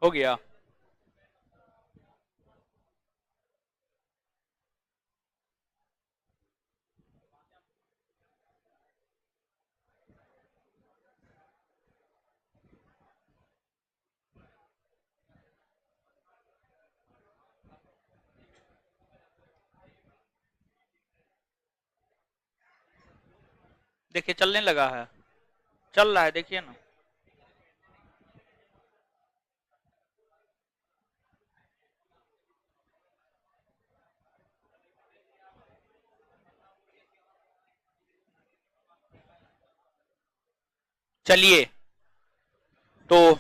हो गया। देखिए चलने लगा है, चल रहा है, देखिए ना। चलिए तो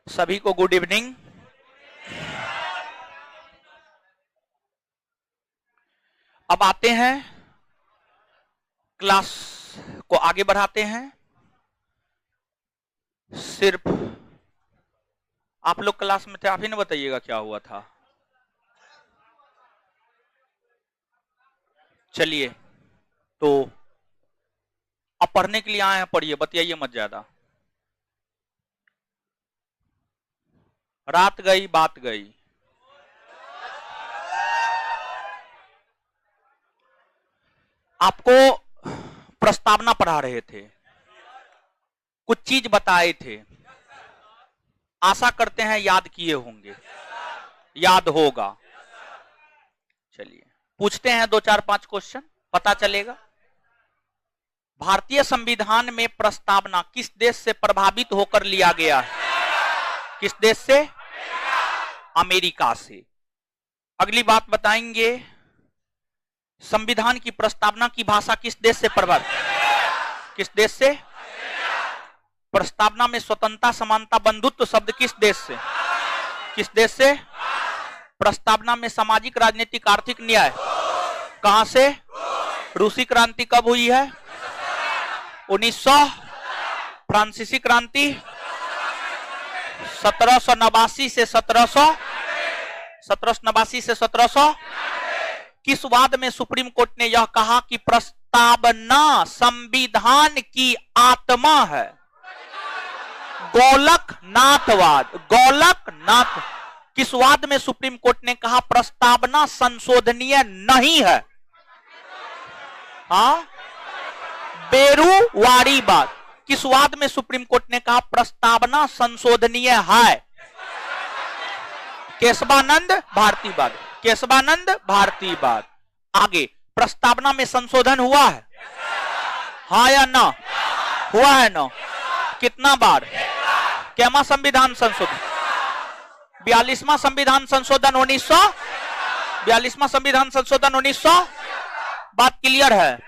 सभी को गुड इवनिंग। अब आते हैं क्लास को आगे बढ़ाते हैं। सिर्फ आप लोग क्लास में थे, आप ही ना बताइएगा क्या हुआ था। चलिए तो अब पढ़ने के लिए आए हैं, पढ़िए, बतियाइए मत ज्यादा। रात गई बात गई। आपको प्रस्तावना पढ़ा रहे थे, कुछ चीज बताए थे, आशा करते हैं याद किए होंगे, याद होगा। चलिए पूछते हैं 2-4-5 क्वेश्चन, पता चलेगा। भारतीय संविधान में प्रस्तावना किस देश से प्रभावित होकर लिया गया है? किस देश से? अमेरिका से। अगली बात बताएंगे, संविधान की प्रस्तावना की भाषा किस देश से प्रभावित? किस देश से? प्रस्तावना में स्वतंत्रता, समानता, बंधुत्व शब्द किस देश से? किस देश से? प्रस्तावना में सामाजिक, राजनीतिक, आर्थिक न्याय कहां से? रूसी क्रांति कब हुई है? 1900। फ्रांसीसी क्रांति 1789 से 1700। किस वाद में सुप्रीम कोर्ट ने यह कहा कि प्रस्तावना संविधान की आत्मा है? गोलकनाथवाद। गोलकनाथ। किस वाद में सुप्रीम कोर्ट ने कहा प्रस्तावना संशोधनीय नहीं है? हाँ, बेरुवारीवाद। किस वाद में सुप्रीम कोर्ट ने कहा प्रस्तावना संशोधनीय है? केशवानंद भारतीवाद। केशवानंद भारतीवाद। आगे, प्रस्तावना में संशोधन हुआ है? हाँ या ना? हुआ है ना? कितना बार? कैमा संविधान संशोधन? 42वां संविधान संशोधन 1900। 42वां संविधान संशोधन 1900। बात क्लियर है?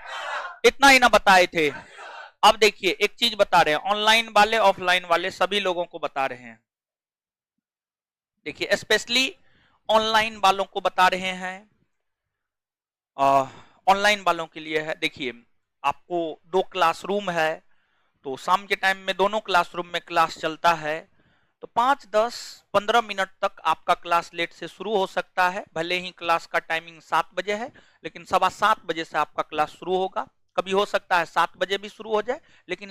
इतना ही ना बताए थे। अब देखिए एक चीज बता रहे हैं, ऑनलाइन वाले ऑफलाइन वाले सभी लोगों को बता रहे हैं। देखिए स्पेशली ऑनलाइन वालों को बता रहे हैं, ऑनलाइन वालों के लिए है। देखिए आपको 2 क्लासरूम है, तो शाम के टाइम में दोनों क्लासरूम में क्लास चलता है, तो 5, 10, 15 मिनट तक आपका क्लास लेट से शुरू हो सकता है। भले ही क्लास का टाइमिंग 7 बजे है, लेकिन 7:15 बजे से आपका क्लास शुरू होगा। कभी हो सकता है 7 बजे भी शुरू हो जाए, लेकिन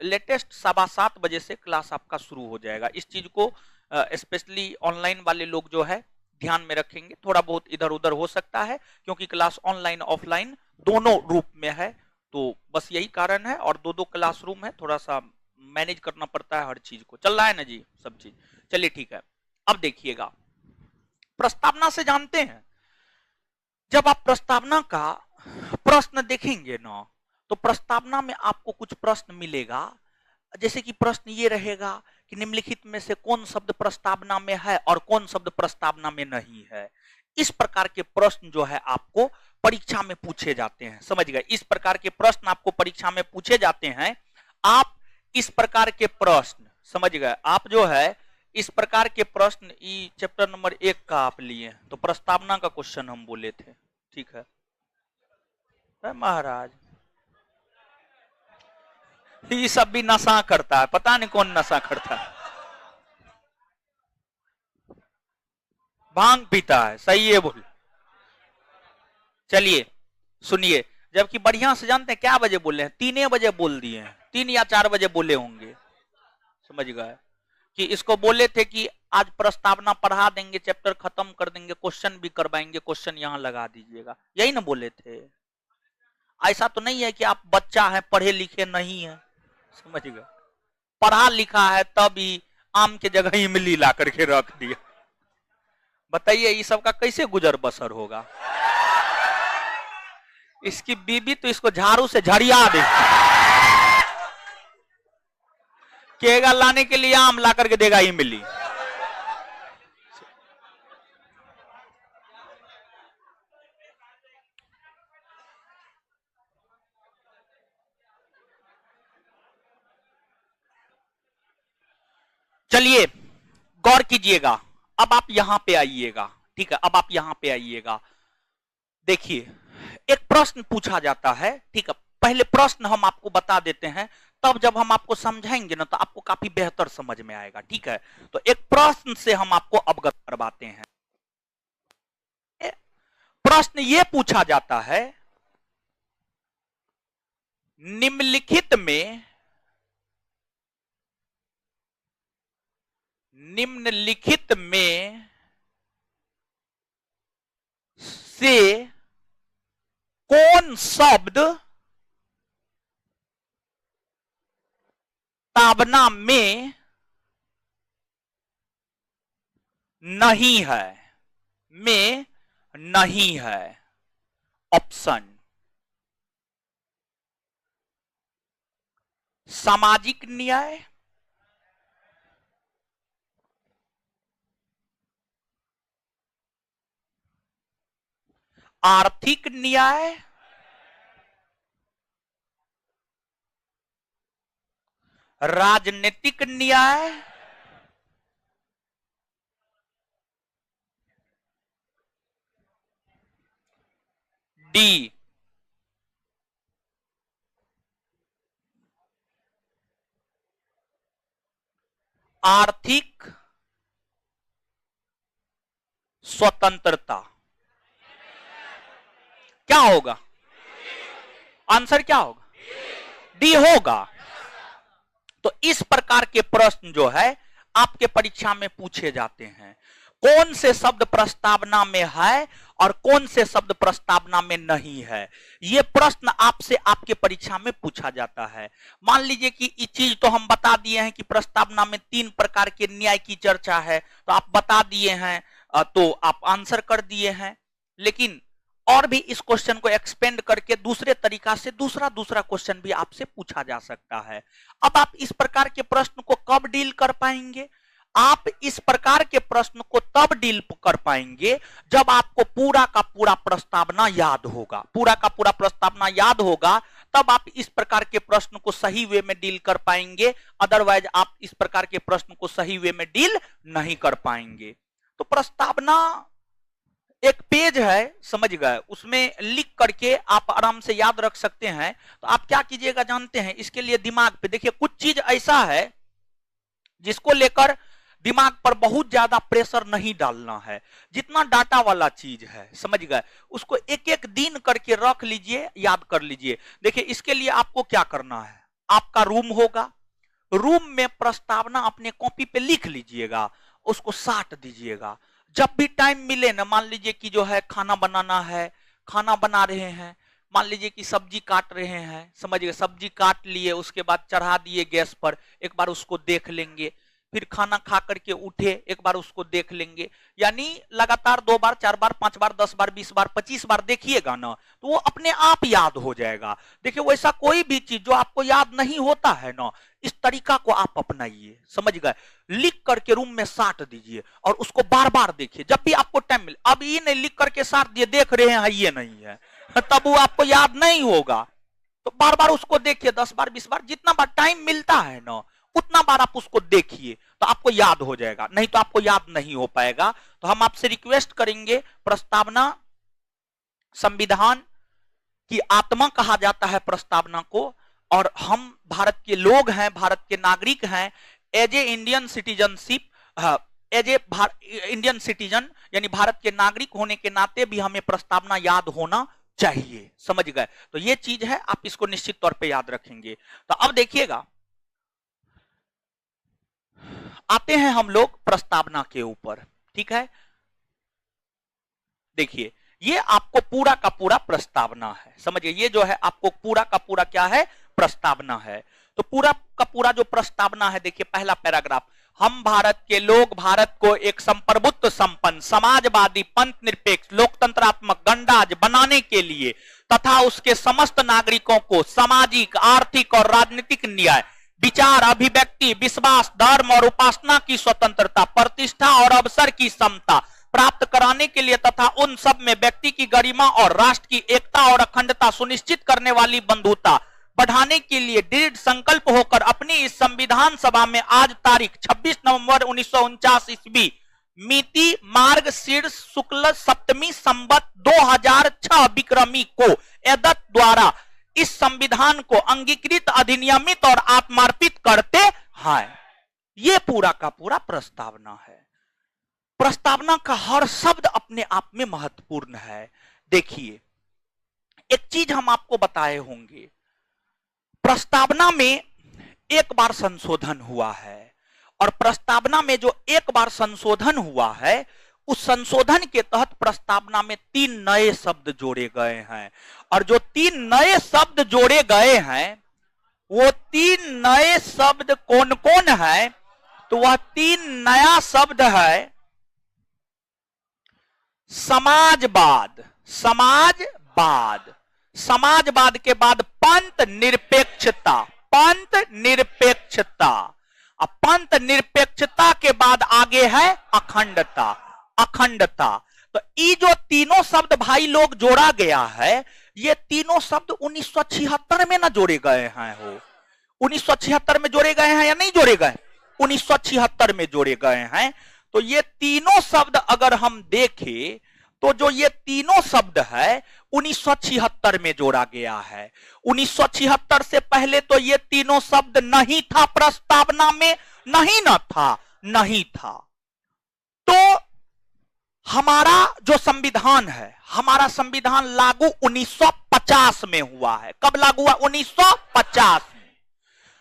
लेटेस्ट 7:15 बजे से क्लास आपका शुरू हो जाएगा। इस चीज को स्पेशली ऑनलाइन वाले लोग जो है ध्यान में रखेंगे। थोड़ा बहुत इधर उधर हो सकता है, क्योंकि क्लास ऑनलाइन ऑफलाइन दोनों रूप में है, तो बस यही कारण है। और 2-2 क्लासरूम है, थोड़ा सा मैनेज करना पड़ता है हर चीज को। चल रहा है ना जी सब चीज? चलिए ठीक है। अब देखिएगा, प्रस्तावना से जानते हैं, जब आप प्रस्तावना का प्रश्न देखेंगे ना, तो प्रस्तावना में आपको कुछ प्रश्न मिलेगा। जैसे कि प्रश्न ये रहेगा कि निम्नलिखित में से कौन शब्द प्रस्तावना में है और कौन शब्द प्रस्तावना में नहीं है। इस प्रकार के प्रश्न जो है आपको परीक्षा में पूछे जाते हैं। समझ गए? इस प्रकार के प्रश्न आपको परीक्षा में पूछे जाते हैं। आप इस प्रकार के प्रश्न समझ गए? आप जो है इस प्रकार के प्रश्न चैप्टर नंबर 1 का आप लिए, तो प्रस्तावना का क्वेश्चन हम बोले थे। ठीक है महाराज, ये सब भी नशा करता है, पता नहीं कौन नशा करता है, भांग पीता है। सही है बोल। चलिए सुनिए, जबकि बढ़िया से जानते हैं क्या बजे बोले हैं? 3 बजे बोल दिए हैं, 3 या 4 बजे बोले होंगे। समझ गए? कि इसको बोले थे कि आज प्रस्तावना पढ़ा देंगे, चैप्टर खत्म कर देंगे, क्वेश्चन भी करवाएंगे, क्वेश्चन यहां लगा दीजिएगा, यही ना बोले थे। ऐसा तो नहीं है कि आप बच्चा है पढ़े लिखे नहीं है, समझ गए, पढ़ा लिखा है तभी आम के जगह इमली ला करके रख दिया। बताइए ये सब का कैसे गुजर बसर होगा। इसकी बीबी तो इसको झाड़ू से झड़िया दे, केगा लाने के लिए आम ला करके देगा इमली। चलिए गौर कीजिएगा, अब आप यहां पे आइएगा, ठीक है, अब आप यहां पे आइएगा। देखिए एक प्रश्न पूछा जाता है, ठीक है, पहले प्रश्न हम आपको बता देते हैं, तब जब हम आपको समझाएंगे ना तो आपको काफी बेहतर समझ में आएगा, ठीक है। तो एक प्रश्न से हम आपको अवगत करवाते हैं। प्रश्न ये पूछा जाता है, निम्नलिखित में से कौन शब्द प्रस्तावना में नहीं है, में नहीं है। ऑप्शन सामाजिक न्याय, आर्थिक न्याय, राजनीतिक न्याय, डी आर्थिक स्वतंत्रता। क्या होगा आंसर, क्या होगा, डी होगा। तो इस प्रकार के प्रश्न जो है आपके परीक्षा में पूछे जाते हैं, कौन से शब्द प्रस्तावना में है और कौन से शब्द प्रस्तावना में नहीं है। यह प्रश्न आपसे आपके परीक्षा में पूछा जाता है। मान लीजिए कि ये चीज तो हम बता दिए हैं कि प्रस्तावना में 3 प्रकार के न्याय की चर्चा है, तो आप बता दिए हैं, तो आप आंसर कर दिए हैं। लेकिन और भी इस क्वेश्चन को एक्सपेंड करके दूसरे तरीका से दूसरा क्वेश्चन भी आपसे पूछा जा सकता है। अब आप इस प्रकार के प्रश्न को कब डील कर पाएंगे, आप इस प्रकार के प्रश्न को तब डील कर पाएंगे जब आपको पूरा का पूरा प्रस्तावना याद होगा। पूरा का पूरा प्रस्तावना याद होगा तब आप इस प्रकार के प्रश्न को सही वे में डील कर पाएंगे, अदरवाइज आप इस प्रकार के प्रश्न को सही वे में डील नहीं कर पाएंगे। तो प्रस्तावना एक पेज है, समझ गए, उसमें लिख करके आप आराम से याद रख सकते हैं। तो आप क्या कीजिएगा जानते हैं, इसके लिए दिमाग पे देखिए, कुछ चीज ऐसा है जिसको लेकर दिमाग पर बहुत ज्यादा प्रेशर नहीं डालना है। जितना डाटा वाला चीज है, समझ गए, उसको एक एक दिन करके रख लीजिए, याद कर लीजिए। देखिए इसके लिए आपको क्या करना है, आपका रूम होगा, रूम में प्रस्तावना अपने कॉपी पे लिख लीजिएगा, उसको साट दीजिएगा। जब भी टाइम मिले ना, मान लीजिए कि जो है खाना बनाना है, खाना बना रहे हैं, मान लीजिए कि सब्जी काट रहे हैं, समझिए सब्जी काट लिए, उसके बाद चढ़ा दिए गैस पर, एक बार उसको देख लेंगे, फिर खाना खा करके उठे, एक बार उसको देख लेंगे। यानी लगातार 2 बार 4 बार 5 बार 10 बार 20 बार 25 बार देखिएगा ना, तो वो अपने आप याद हो जाएगा। देखिए वैसा कोई भी चीज जो आपको याद नहीं होता है ना, इस तरीका को आप अपनाइए, समझ गए, लिख करके रूम में साट दीजिए और उसको बार बार देखिए जब भी आपको टाइम मिले। अब ये नहीं लिख करके साट दिए, देख रहे हैं ये नहीं है, तब वो आपको याद नहीं होगा। तो बार बार उसको देखिए, 10 बार 20 बार, जितना बार टाइम मिलता है ना उतना बार आप उसको देखिए, तो आपको याद हो जाएगा, नहीं तो आपको याद नहीं हो पाएगा। तो हम आपसे रिक्वेस्ट करेंगे, प्रस्तावना संविधान की आत्मा कहा जाता है प्रस्तावना को, और हम भारत के लोग हैं, भारत के नागरिक हैं, as a Indian citizenship, as a Indian citizen यानी भारत के नागरिक होने के नाते भी हमें प्रस्तावना याद होना चाहिए, समझ गए। तो ये चीज है, आप इसको निश्चित तौर पे याद रखेंगे। तो अब देखिएगा, आते हैं हम लोग प्रस्तावना के ऊपर, ठीक है। देखिए ये आपको पूरा का पूरा प्रस्तावना है, समझिए ये जो है आपको पूरा का पूरा क्या है, प्रस्तावना है। तो पूरा का पूरा जो प्रस्तावना है, देखिए पहला पैराग्राफ, हम भारत के लोग भारत को एक संप्रभुत्व संपन्न समाजवादी पंथ निरपेक्ष लोकतंत्रात्मक गणराज्य बनाने के लिए तथा उसके समस्त नागरिकों को सामाजिक आर्थिक और राजनीतिक न्याय विचार अभिव्यक्ति विश्वास धर्म और उपासना की स्वतंत्रता प्रतिष्ठा और अवसर की समता प्राप्त कराने के लिए तथा उन सब में व्यक्ति की गरिमा और राष्ट्र की एकता और अखंडता सुनिश्चित करने वाली बंधुता बढ़ाने के लिए दृढ़ संकल्प होकर अपनी इस संविधान सभा में आज तारीख 26 नवंबर 1949 ईस्वी मिति मार्ग शीर्ष शुक्ल सप्तमी संवत 2006 विक्रमी को एदत द्वारा इस संविधान को अंगीकृत अधिनियमित और आत्मार्पित करते हैं। ये पूरा का पूरा प्रस्तावना है। प्रस्तावना का हर शब्द अपने आप में महत्वपूर्ण है। देखिए एक चीज हम आपको बताए होंगे, प्रस्तावना में एक बार संशोधन हुआ है और प्रस्तावना में जो एक बार संशोधन हुआ है उस संशोधन के तहत प्रस्तावना में 3 नए शब्द जोड़े गए हैं और जो 3 नए शब्द जोड़े गए हैं वो 3 नए शब्द कौन कौन है, तो वह 3 नया शब्द है समाजवाद, समाजवाद, समाजवाद के बाद पंथ निरपेक्षता, पंथ निरपेक्षता, अब पंथ निरपेक्षता के बाद आगे है अखंडता, अखंडता। तो ये जो तीनों शब्द भाई लोग जोड़ा गया है, ये तीनों शब्द 1976 में ना जोड़े गए हैं हो, 1976 में जोड़े गए हैं या नहीं जोड़े गए, 1976 में जोड़े गए हैं। तो ये तीनों शब्द अगर हम देखें तो जो ये तीनों शब्द है 1976 में जोड़ा गया है। 1976 से पहले तो ये तीनों शब्द नहीं था, प्रस्तावना में नहीं ना था, नहीं था। तो हमारा जो संविधान है, हमारा संविधान लागू 1950 में हुआ है। कब लागू हुआ? 1950 में।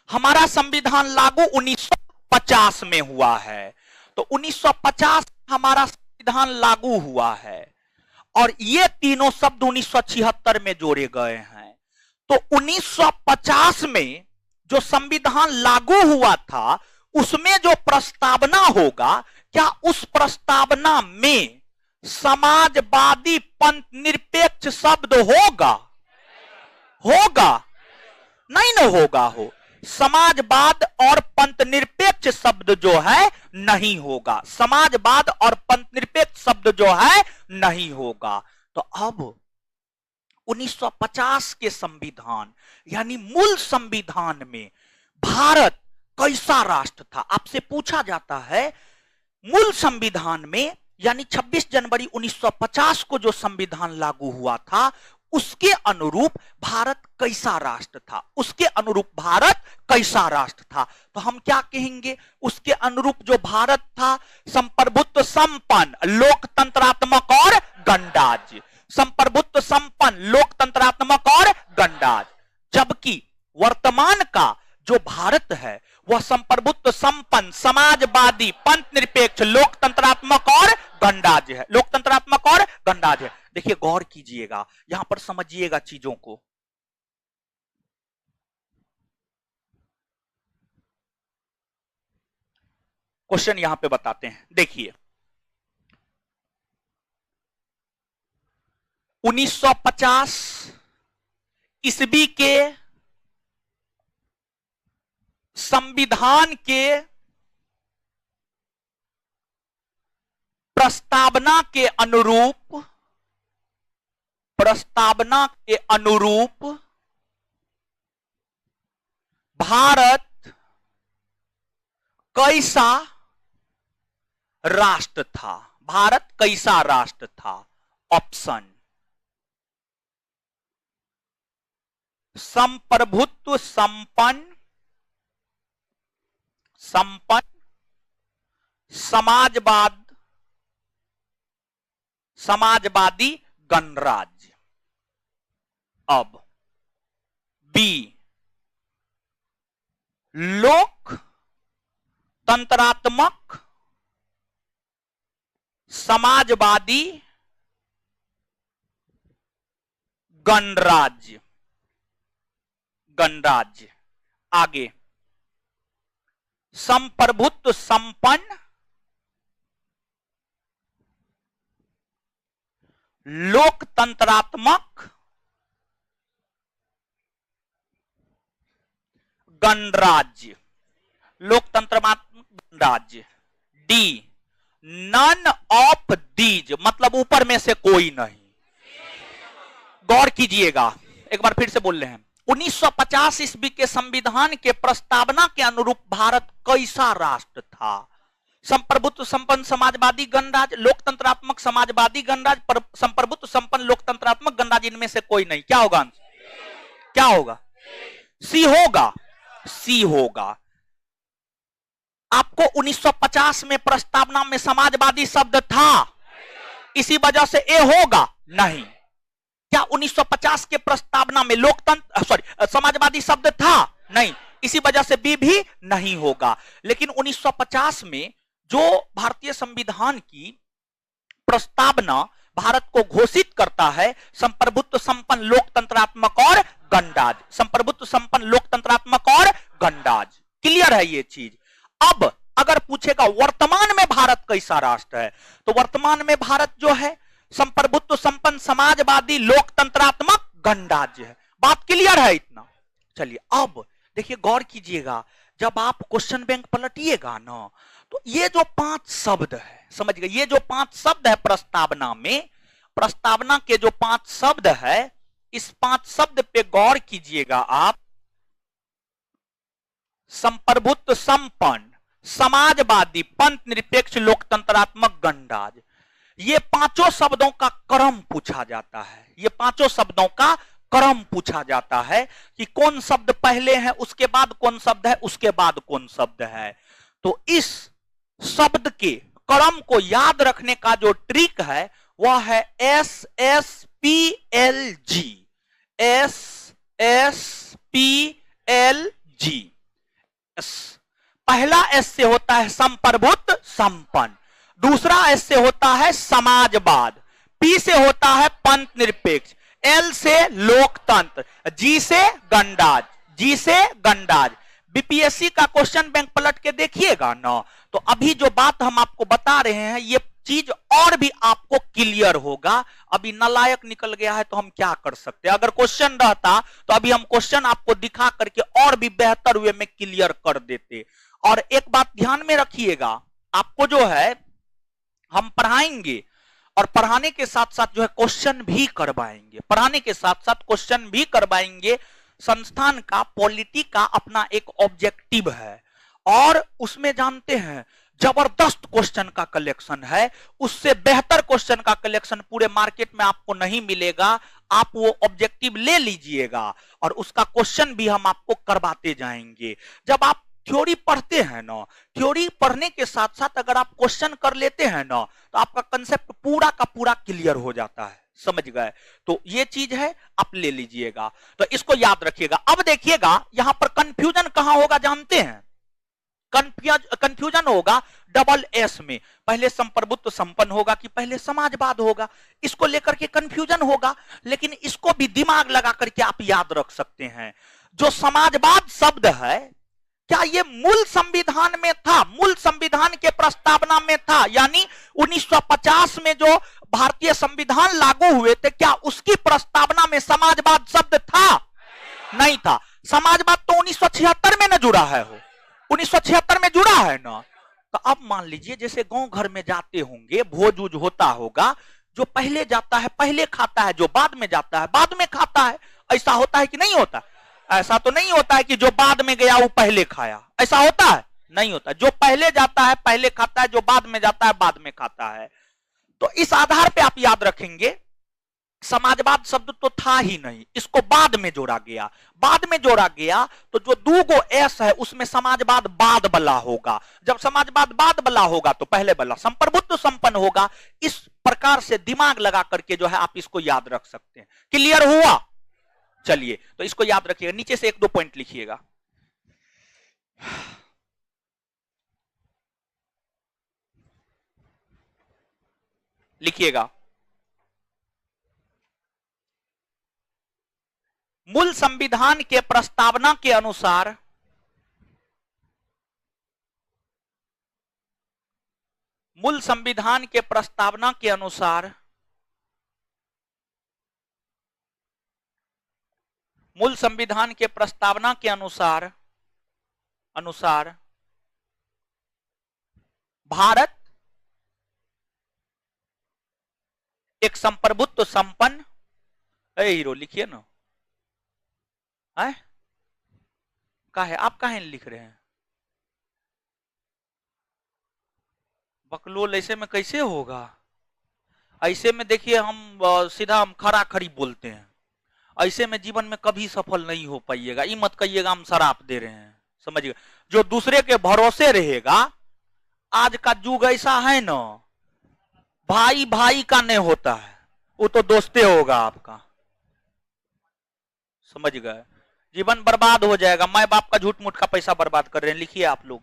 हमारा संविधान लागू 1950 में हुआ है। तो 1950 हमारा संविधान लागू हुआ है और ये तीनों शब्द 1976 में जोड़े गए हैं। तो 1950 में जो संविधान लागू हुआ था उसमें जो प्रस्तावना होगा, क्या उस प्रस्तावना में समाजवादी पंथ निरपेक्ष शब्द होगा? होगा? नहीं ना होगा हो। समाजवाद और पंथ निरपेक्ष शब्द जो है नहीं होगा, समाजवाद और पंथ निरपेक्ष शब्द जो है नहीं होगा। तो अब 1950 के संविधान यानी मूल संविधान में भारत कैसा राष्ट्र था? आपसे पूछा जाता है मूल संविधान में यानी 26 जनवरी 1950 को जो संविधान लागू हुआ था उसके अनुरूप भारत कैसा राष्ट्र था, उसके अनुरूप भारत कैसा राष्ट्र था? तो हम क्या कहेंगे, उसके अनुरूप जो भारत था संप्रभुत्व संपन्न लोकतंत्रात्मक और गणराज्य, संप्रभुत्व संपन्न लोकतंत्रात्मक और गणराज्य। जबकि वर्तमान का जो भारत है वह संप्रभुत्व संपन्न समाजवादी पंथ निरपेक्ष लोकतंत्रात्मक और गणराज्य है, लोकतंत्रात्मक और गणराज्य है। देखिए गौर कीजिएगा, यहां पर समझिएगा चीजों को। क्वेश्चन यहां पे बताते हैं, देखिए 1950 ईस्वी के संविधान के प्रस्तावना के अनुरूप, प्रस्तावना के अनुरूप भारत कैसा राष्ट्र था? भारत कैसा राष्ट्र था? ऑप्शन संप्रभुत्व संपन्न, संपन्न समाजवाद, समाजवादी गणराज्य। अब बी लोक तंत्रात्मक समाजवादी गणराज्य। गणराज्य। आगे संप्रभुत्व संपन्न लोकतंत्रात्मक गणराज्य। लोकतंत्रात्मक गणराज्य। डी नन ऑफ दीज, मतलब ऊपर में से कोई नहीं। गौर कीजिएगा, एक बार फिर से बोल रहे हैं। 1950 ईस्वी के संविधान के प्रस्तावना के अनुरूप भारत कैसा राष्ट्र था? संप्रभुत्व संपन्न समाजवादी गणराज्य, लोकतंत्रात्मक समाजवादी गणराज्य, संप्रभुत्व संपन्न लोकतंत्रात्मक गणराज्य, इनमें से कोई नहीं। क्या होगा? क्या होगा? सी होगा। सी होगा। आपको 1950 में प्रस्तावना में समाजवादी शब्द था, इसी वजह से ए होगा नहीं। क्या 1950 के प्रस्तावना में लोकतंत्र समाजवादी शब्द था? नहीं, इसी वजह से बी भी नहीं होगा। लेकिन 1950 में जो भारतीय संविधान की प्रस्तावना भारत को घोषित करता है, संप्रभुत्व संपन्न लोकतंत्रात्मक और गणराज्य, संप्रभुत्व संपन्न लोकतंत्रात्मक और गणराज्य। क्लियर है ये चीज? अब अगर पूछेगा वर्तमान में भारत कैसा राष्ट्र है, तो वर्तमान में भारत जो है संप्रभुत्व संपन्न समाजवादी लोकतंत्रात्मक गणराज्य है। बात क्लियर है इतना? चलिए अब देखिए, गौर कीजिएगा, जब आप क्वेश्चन बैंक पलटिएगा ना, तो ये जो 5 शब्द है, समझ गए, ये जो 5 शब्द है प्रस्तावना में, प्रस्तावना के जो 5 शब्द है, इस 5 शब्द पे गौर कीजिएगा आप। संप्रभुत्व संपन्न समाजवादी पंथ निरपेक्ष लोकतंत्रात्मक गणराज्य, ये 5 शब्दों का क्रम पूछा जाता है। ये 5 शब्दों का क्रम पूछा जाता है कि कौन शब्द पहले है, उसके बाद कौन शब्द है, उसके बाद कौन शब्द है। तो इस शब्द के क्रम को याद रखने का जो ट्रिक है वह है S S P L G. S S P L G. पहला एस से होता है संप्रभुत्व संपन्न, दूसरा एस से होता है समाजवाद, पी से होता है पंथ निरपेक्ष, एल से लोकतंत्र, जी से गणराज्य, जी से गणराज्य। बीपीएससी का क्वेश्चन बैंक पलट के देखिएगा ना, तो अभी जो बात हम आपको बता रहे हैं ये चीज और भी आपको क्लियर होगा। अभी नालायक निकल गया है तो हम क्या कर सकते हैं? अगर क्वेश्चन रहता तो अभी हम क्वेश्चन आपको दिखा करके और भी बेहतर वे में क्लियर कर देते। और एक बात ध्यान में रखिएगा, आपको जो है हम पढ़ाएंगे और पढ़ाने के साथ साथ जो है क्वेश्चन भी करवाएंगे, पढ़ाने के साथ साथ क्वेश्चन भी करवाएंगे। संस्थान का पॉलिटी का अपना एक ऑब्जेक्टिव है और उसमें जानते हैं जबरदस्त क्वेश्चन का कलेक्शन है, उससे बेहतर क्वेश्चन का कलेक्शन पूरे मार्केट में आपको नहीं मिलेगा। आप वो ऑब्जेक्टिव ले लीजिएगा और उसका क्वेश्चन भी हम आपको करवाते जाएंगे। जब आप थ्योरी पढ़ते हैं ना, थ्योरी पढ़ने के साथ साथ अगर आप क्वेश्चन कर लेते हैं ना, तो आपका कंसेप्ट पूरा का पूरा क्लियर हो जाता है। समझ गए? तो ये चीज है, आप ले लीजिएगा, तो इसको याद रखिएगा। अब देखिएगा यहां पर कंफ्यूजन कहां होगा जानते हैं? कंफ्यूजन होगा डबल एस में, पहले संप्रभुत्व संपन्न होगा कि पहले समाजवाद होगा, इसको लेकर के कंफ्यूजन होगा। लेकिन इसको भी दिमाग लगा करके आप याद रख सकते हैं। जो समाजवाद शब्द है, क्या ये मूल संविधान में था? मूल संविधान के प्रस्तावना में था, यानी 1950 में जो भारतीय संविधान लागू हुए थे, क्या उसकी प्रस्तावना में समाजवाद शब्द था? नहीं था। समाजवाद तो 1976 में न जुड़ा है, हो 1976 में जुड़ा है ना। तो अब मान लीजिए जैसे गांव घर में जाते होंगे, भोज उज होता होगा, जो पहले जाता है पहले खाता है, जो बाद में जाता है बाद में खाता है। ऐसा होता है कि नहीं होता? ऐसा तो नहीं होता है कि जो बाद में गया वो पहले खाया, ऐसा होता है? नहीं होता। जो पहले जाता है पहले खाता है, जो बाद में जाता है बाद में खाता है। तो इस आधार पे आप याद रखेंगे समाजवाद शब्द तो था ही नहीं, इसको बाद में जोड़ा गया। बाद में जोड़ा गया तो जो 2 एस है उसमें समाजवाद बाद वाला होगा। जब समाजवाद बाद वाला होगा तो पहले वाला संप्रभुत्व संपन्न होगा। इस प्रकार से दिमाग लगा करके जो है आप इसको याद रख सकते हैं। क्लियर हुआ? चलिए, तो इसको याद रखिएगा। नीचे से 1-2 पॉइंट लिखिएगा। लिखिएगा, मूल संविधान के प्रस्तावना के अनुसार मूल संविधान के प्रस्तावना के अनुसार मूल संविधान के प्रस्तावना के अनुसार भारत एक संप्रभुत्व संपन्न, हीरो लिखिए ना, है का है, आप कहां लिख रहे हैं? बकलोल ऐसे में कैसे होगा? ऐसे में देखिए हम सीधा हम खरा खरी बोलते हैं, ऐसे में जीवन में कभी सफल नहीं हो पाइएगा। ये मत कहिएगा हम शराप दे रहे हैं, समझिएगा। जो दूसरे के भरोसे रहेगा, आज का युग ऐसा है ना, भाई भाई का नहीं होता है, वो तो दोस्ते होगा आपका, समझ गए? जीवन बर्बाद हो जाएगा, माँ बाप का झूठ मूठ का पैसा बर्बाद कर रहे हैं। लिखिए आप लोग,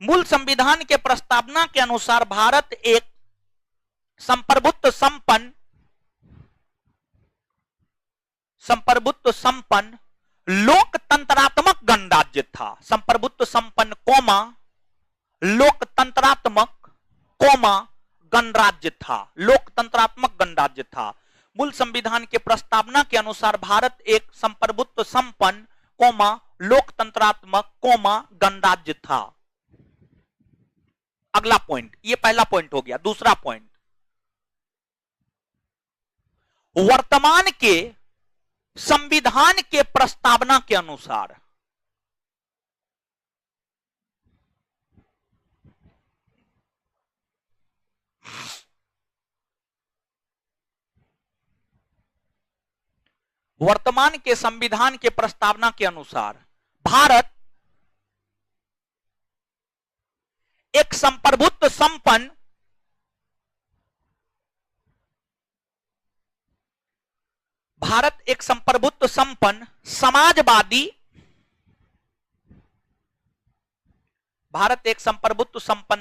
मूल संविधान के प्रस्तावना के अनुसार भारत एक संप्रभुत्व संपन्न लोकतंत्रात्मक गणराज्य था। संप्रभुत्व संपन्न कोमा लोकतंत्रात्मक कोमा गणराज्य था, लोकतंत्रात्मक गणराज्य था। मूल संविधान के प्रस्तावना के अनुसार भारत एक संप्रभुत्व संपन्न कोमा लोकतंत्रात्मक कोमा गणराज्य था। अगला पॉइंट, ये पहला पॉइंट हो गया। दूसरा पॉइंट, वर्तमान के संविधान के प्रस्तावना के अनुसार वर्तमान के संविधान के प्रस्तावना के अनुसार भारत एक संप्रभुत्व संपन्न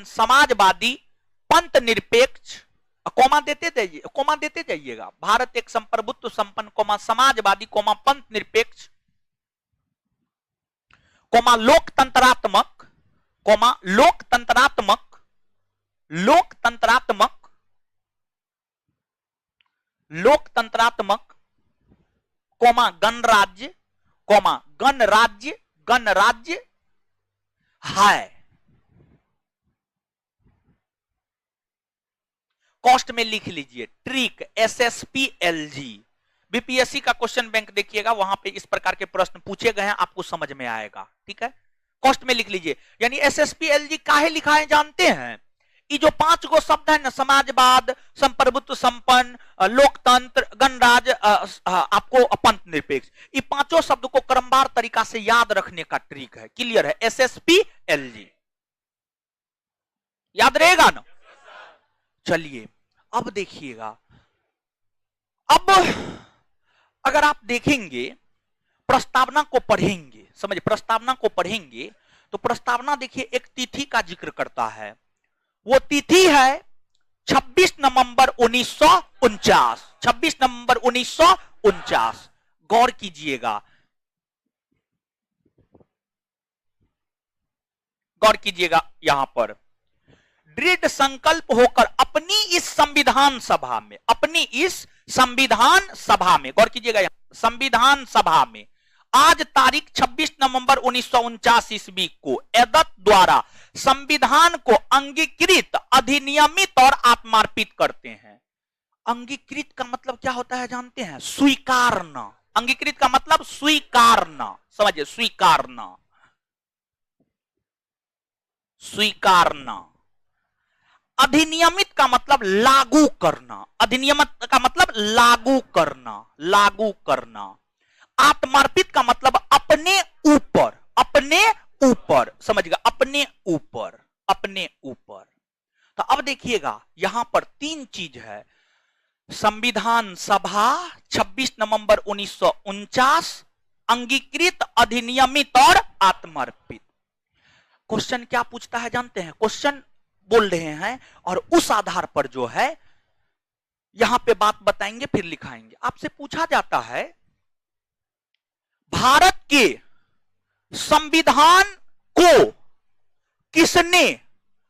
समाजवादी पंथ निरपेक्ष, कोमा देते जाइएगा। भारत एक संप्रभुत्व संपन्न कोमा समाजवादी कोमा पंथ निरपेक्ष कोमा लोकतंत्रात्मक कोमा गणराज्य है। कॉस्ट में लिख लीजिए, ट्रिक SSPLG, बीपीएससी का क्वेश्चन बैंक देखिएगा, वहां पे इस प्रकार के प्रश्न पूछे गए हैं, आपको समझ में आएगा। ठीक है, कॉस्ट में लिख लीजिए। यानी SSPLG काहे लिखा है जानते हैं? ये जो 5 गो शब्द है ना, समाजवाद, संप्रभुत्व संपन्न, लोकतंत्र, गणराज्य, आपको पंथ निरपेक्ष, ये 5 शब्द को क्रमवार तरीका से याद रखने का ट्रिक है। क्लियर है? SSPLG याद रहेगा ना? चलिए अब देखिएगा, अब अगर आप देखेंगे प्रस्तावना को पढ़ेंगे, समझिए प्रस्तावना को पढ़ेंगे तो प्रस्तावना देखिए एक तिथि का जिक्र करता है। वो तिथि है 26 नवंबर 1949। 26 नवंबर 1949। गौर कीजिएगा, यहां पर दृढ़ संकल्प होकर अपनी इस संविधान सभा में गौर कीजिएगा, संविधान सभा में आज तारीख 26 नवंबर 1949 ईस्वी को एदत द्वारा संविधान को अंगीकृत, अधिनियमित और आत्मार्पित करते हैं। अंगीकृत का मतलब क्या होता है जानते हैं? स्वीकारना। अंगीकृत का मतलब स्वीकारना, समझिए, स्वीकारना। अधिनियमित का मतलब लागू करना, लागू करना। आत्मार्पित का मतलब अपने ऊपर, समझिएगा, अपने ऊपर। तो अब देखिएगा यहां पर 3 चीज है। संविधान सभा 26 नवंबर 1949, अंगीकृत, अधिनियमित और आत्मार्पित। क्वेश्चन क्या पूछता है जानते हैं? क्वेश्चन बोल रहे हैं और उस आधार पर जो है यहां पे बात बताएंगे फिर लिखाएंगे। आपसे पूछा जाता है भारत के संविधान को किसने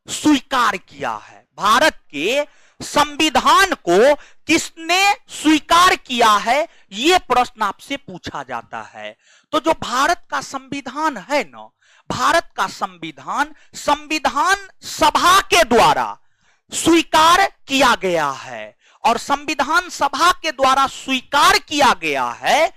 स्वीकार किया है? भारत के संविधान को किसने स्वीकार किया है, यह प्रश्न आपसे पूछा जाता है। तो जो भारत का संविधान है ना, भारत का संविधान संविधान सभा के द्वारा स्वीकार किया गया है और संविधान सभा के द्वारा स्वीकार किया गया है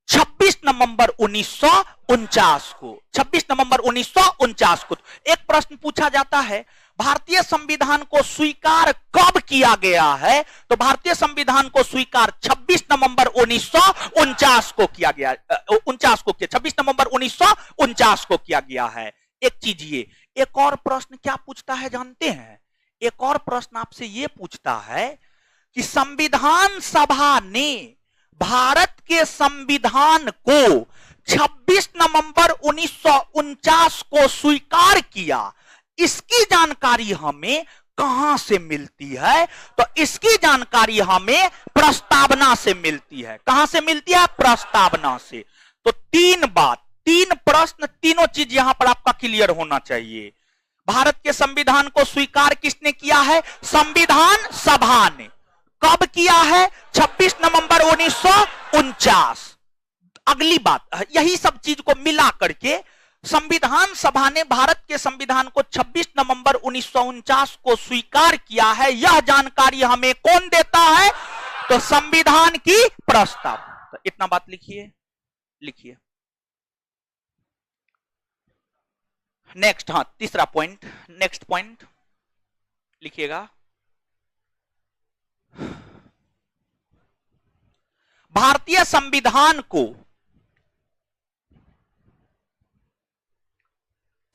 26 नवंबर 1949 को। 26 नवंबर 1949 को। एक प्रश्न पूछा जाता है भारतीय संविधान को स्वीकार कब किया गया है? तो भारतीय संविधान को स्वीकार 26 नवंबर 1949 को किया गया, 49 को किया, 26 नवंबर 1949 को किया गया है। एक चीज ये, एक और प्रश्न क्या पूछता है जानते हैं? एक और प्रश्न आपसे ये पूछता है कि संविधान सभा ने भारत के संविधान को 26 नवंबर 1949 को स्वीकार किया, इसकी जानकारी हमें कहां से मिलती है? तो इसकी जानकारी हमें प्रस्तावना से मिलती है। कहां से मिलती है? प्रस्तावना से। तो तीन बात, तीन प्रश्न, तीनों चीज यहां पर आपका क्लियर होना चाहिए। भारत के संविधान को स्वीकार किसने किया है? संविधान सभा ने। कब किया है? 26 नवंबर 1949। अगली बात, यही सब चीज को मिला करके संविधान सभा ने भारत के संविधान को 26 नवंबर 1949 को स्वीकार किया है, यह जानकारी हमें कौन देता है? तो संविधान की प्रस्ताव। तो इतना बात लिखिए, लिखिए। नेक्स्ट, हाँ तीसरा पॉइंट, नेक्स्ट पॉइंट लिखिएगा। भारतीय संविधान को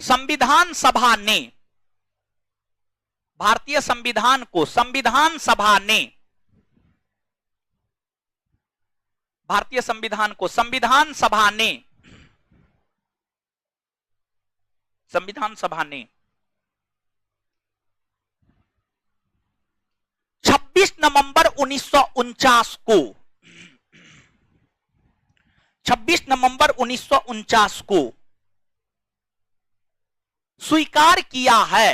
संविधान सभा ने, भारतीय संविधान को संविधान सभा ने, भारतीय संविधान को संविधान सभा ने, संविधान सभा ने 26 नवंबर 1949 को, 26 नवंबर 1949 को स्वीकार किया है।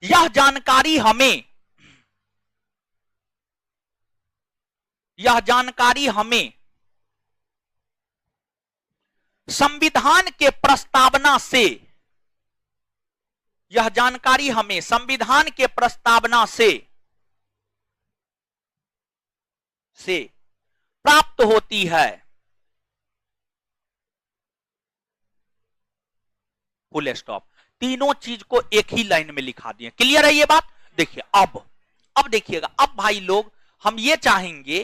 यह जानकारी हमें, यह जानकारी हमें संविधान के प्रस्तावना से, यह जानकारी हमें संविधान के प्रस्तावना से प्राप्त होती है। Full stop. तीनों चीज को एक ही लाइन में लिखा दिए। क्लियर है ये बात? देखिए अब देखिएगा, अब भाई लोग हम ये चाहेंगे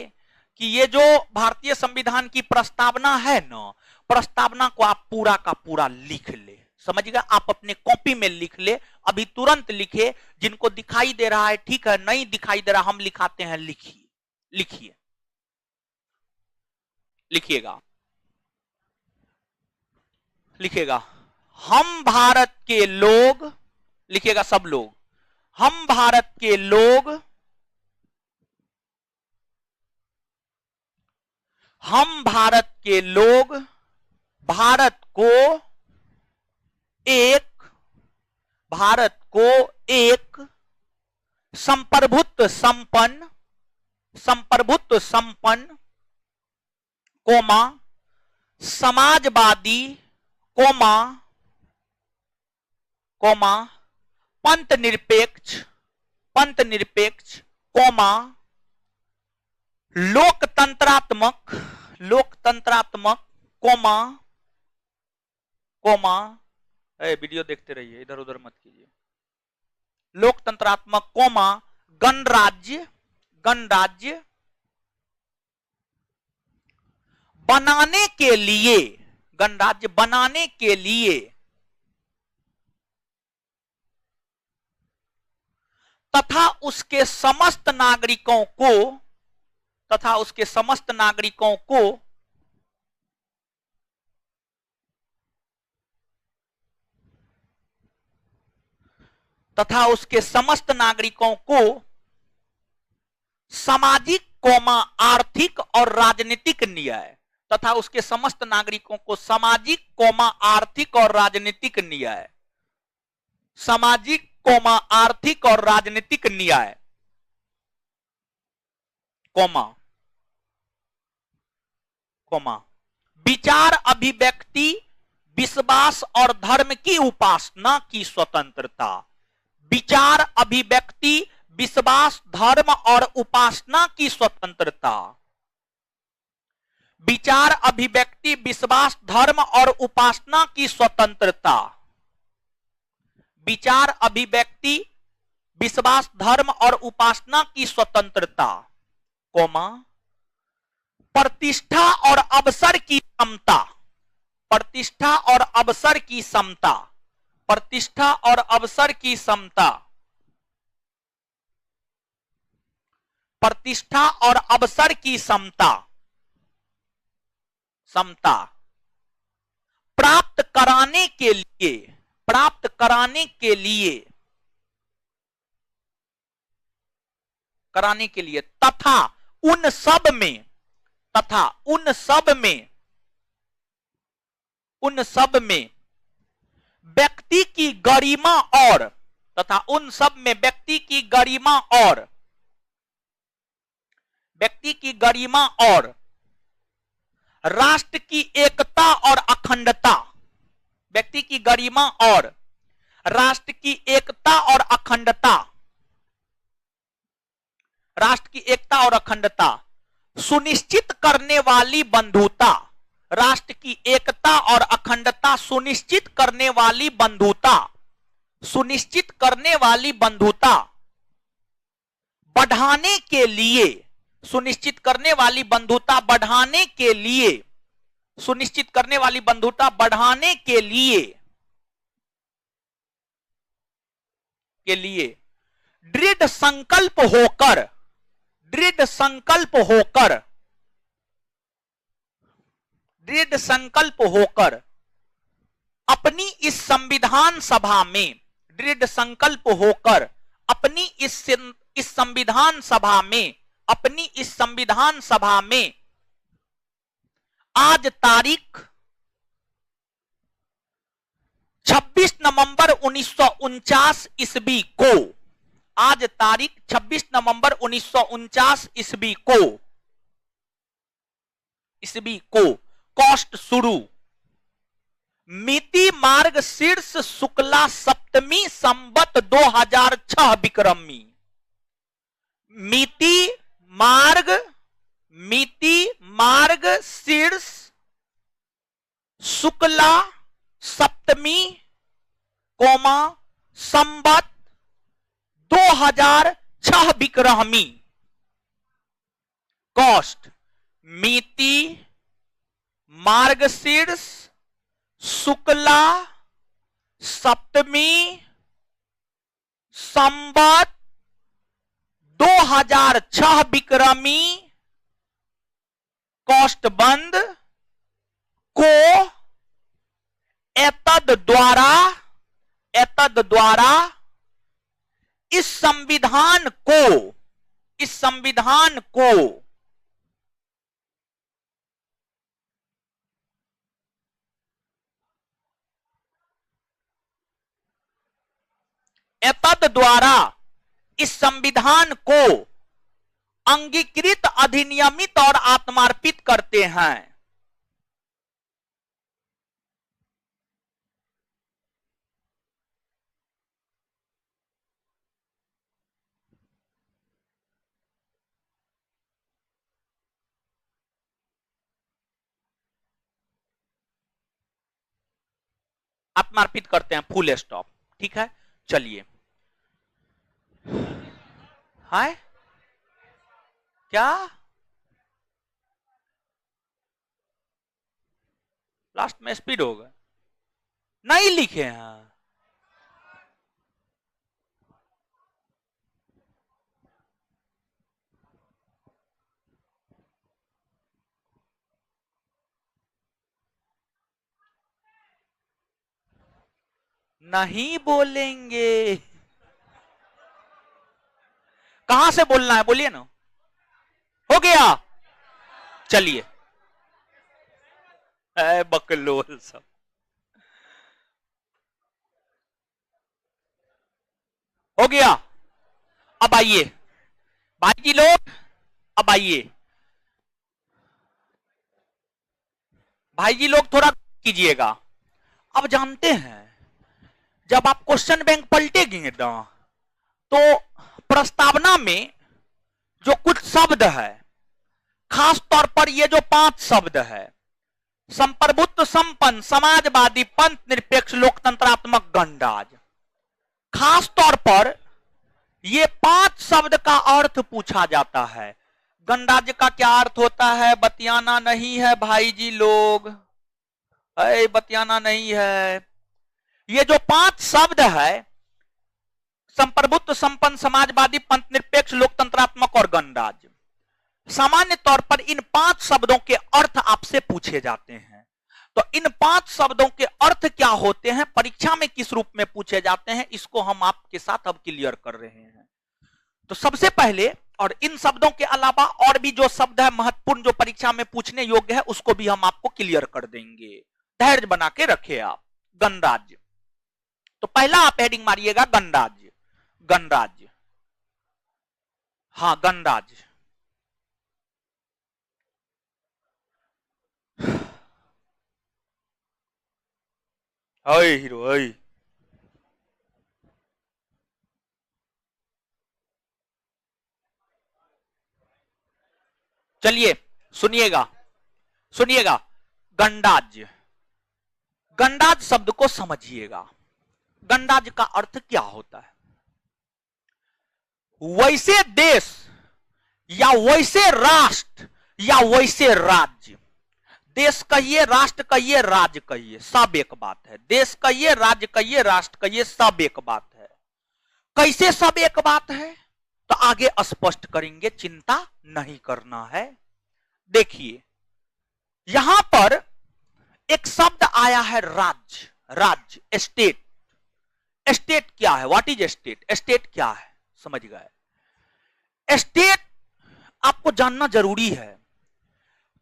कि ये जो भारतीय संविधान की प्रस्तावना है ना, प्रस्तावना को आप पूरा का पूरा लिख ले। समझिएगा, आप अपने कॉपी में लिख ले, अभी तुरंत लिखे। जिनको दिखाई दे रहा है ठीक है, नहीं दिखाई दे रहा हम लिखाते हैं, लिखिए, लिखिए, लिखिएगा, लिखिएगा। हम भारत के लोग, लिखिएगा सब लोग, हम भारत के लोग, हम भारत के लोग भारत को एक संप्रभुत्व संपन्न कोमा समाजवादी कोमा पंथ निरपेक्ष कोमा लोकतंत्रात्मक कोमा वीडियो देखते रहिए, इधर उधर मत कीजिए। लोकतंत्रात्मक कोमा गणराज्य बनाने के लिए, गणराज्य बनाने के लिए तथा उसके समस्त नागरिकों को तथा उसके समस्त नागरिकों को सामाजिक कौमा आर्थिक और राजनीतिक न्याय, तथा उसके समस्त नागरिकों को सामाजिक कौमा आर्थिक और राजनीतिक न्याय, सामाजिक कौमा आर्थिक और राजनीतिक न्याय, कौमा कौमा विचार, अभिव्यक्ति, विश्वास और धर्म की उपासना की स्वतंत्रता, विचार, अभिव्यक्ति, विश्वास, धर्म और उपासना की स्वतंत्रता, विचार, अभिव्यक्ति, विश्वास, धर्म और उपासना की स्वतंत्रता, विचार, अभिव्यक्ति, विश्वास, धर्म और उपासना की स्वतंत्रता, कौमा प्रतिष्ठा और अवसर की समता, प्रतिष्ठा और अवसर की समता, प्रतिष्ठा और अवसर की समता, प्रतिष्ठा और अवसर की समता, समता प्राप्त कराने के लिए, प्राप्त कराने के लिए, कराने के लिए, तथा उन सब में, तथा उन सब में, उन सब में व्यक्ति की गरिमा और, तथा उन सब में व्यक्ति की गरिमा और, व्यक्ति की गरिमा और राष्ट्र की एकता और अखंडता, व्यक्ति की गरिमा और राष्ट्र की एकता और अखंडता, राष्ट्र की एकता और अखंडता सुनिश्चित करने वाली बंधुता, राष्ट्र की एकता और अखंडता सुनिश्चित करने वाली बंधुता, सुनिश्चित करने वाली बंधुता बढ़ाने के लिए, सुनिश्चित करने वाली बंधुता बढ़ाने के लिए, सुनिश्चित करने वाली बंधुता बढ़ाने के लिए दृढ़ संकल्प होकर, दृढ़ संकल्प होकर, दृढ़ संकल्प होकर अपनी इस संविधान सभा में, दृढ़ संकल्प होकर अपनी इस संविधान सभा में, अपनी इस संविधान सभा में आज तारीख 26 नवंबर 1949 ईस्वी को, आज तारीख 26 नवंबर 1949 ईस्वी को कॉस्ट शुरू, मिति मार्ग शीर्ष शुक्ला सप्तमी संवत 2006 विक्रमी, मिति मार्ग शीर्ष शुक्ला सप्तमी कोमा संवत 2006 विक्रमी, कॉस्ट मिति मार्गशीर्ष शुक्ला सप्तमी संवत 2006 विक्रमी, कॉस्ट बंद को एतद द्वारा इस संविधान को एतद द्वारा इस संविधान को अंगीकृत, अधिनियमित और आत्मार्पित करते हैं। आत्मार्पित करते हैं, फुल स्टॉप। ठीक है, चलिए। हाय क्या लास्ट में स्पीड होगा, नहीं लिखे हैं। नहीं बोलेंगे। कहां से बोलना है, बोलिए ना। हो गया, चलिए। बकलोल सब। हो गया। अब आइए भाई जी लोग, अब आइए भाई जी लोग, थोड़ा कीजिएगा। अब जानते हैं जब आप क्वेश्चन बैंक पलटेंगे ना, तो प्रस्तावना में जो कुछ शब्द है, खास तौर पर ये जो 5 शब्द है, संप्रभुत्व, संपन्न, समाजवादी, पंथ निरपेक्ष, लोकतंत्रात्मक, गणराज, खास तौर पर ये 5 शब्द का अर्थ पूछा जाता है। गणराज्य का क्या अर्थ होता है, बतियाना नहीं है भाई जी लोग, बतियाना नहीं है। ये जो 5 शब्द है, संप्रभुत्व, संपन्न, समाजवादी, पंथ निरपेक्ष, लोकतंत्रात्मक और गणराज्य, सामान्य तौर पर इन 5 शब्दों के अर्थ आपसे पूछे जाते हैं। तो इन 5 शब्दों के अर्थ क्या होते हैं, परीक्षा में किस रूप में पूछे जाते हैं, इसको हम आपके साथ अब क्लियर कर रहे हैं। तो सबसे पहले, और इन शब्दों के अलावा और भी जो शब्द है महत्वपूर्ण, जो परीक्षा में पूछने योग्य है, उसको भी हम आपको क्लियर कर देंगे। धैर्य बना के रखे आप। गणराज्य, तो पहला आप हेडिंग मारिएगा गणराज्य। गणराज्य, हाँ गणराज्य। हीरो चलिए सुनिएगा, सुनिएगा। गणराज्य, गणराज्य शब्द को समझिएगा। गणराज्य का अर्थ क्या होता है? वैसे देश या वैसे राष्ट्र या वैसे राज्य, देश कहिए, राष्ट्र कहिए, राज्य कहिए, सब एक बात है। देश कहिए, राज्य कहिए, राष्ट्र कहिए, सब एक बात है। कैसे सब एक बात है, तो आगे स्पष्ट करेंगे, चिंता नहीं करना है। देखिए यहां पर एक शब्द आया है राज्य, राज्य, स्टेट। स्टेट क्या है, व्हाट इज स्टेट? स्टेट क्या है, समझ गए? स्टेट आपको जानना जरूरी है,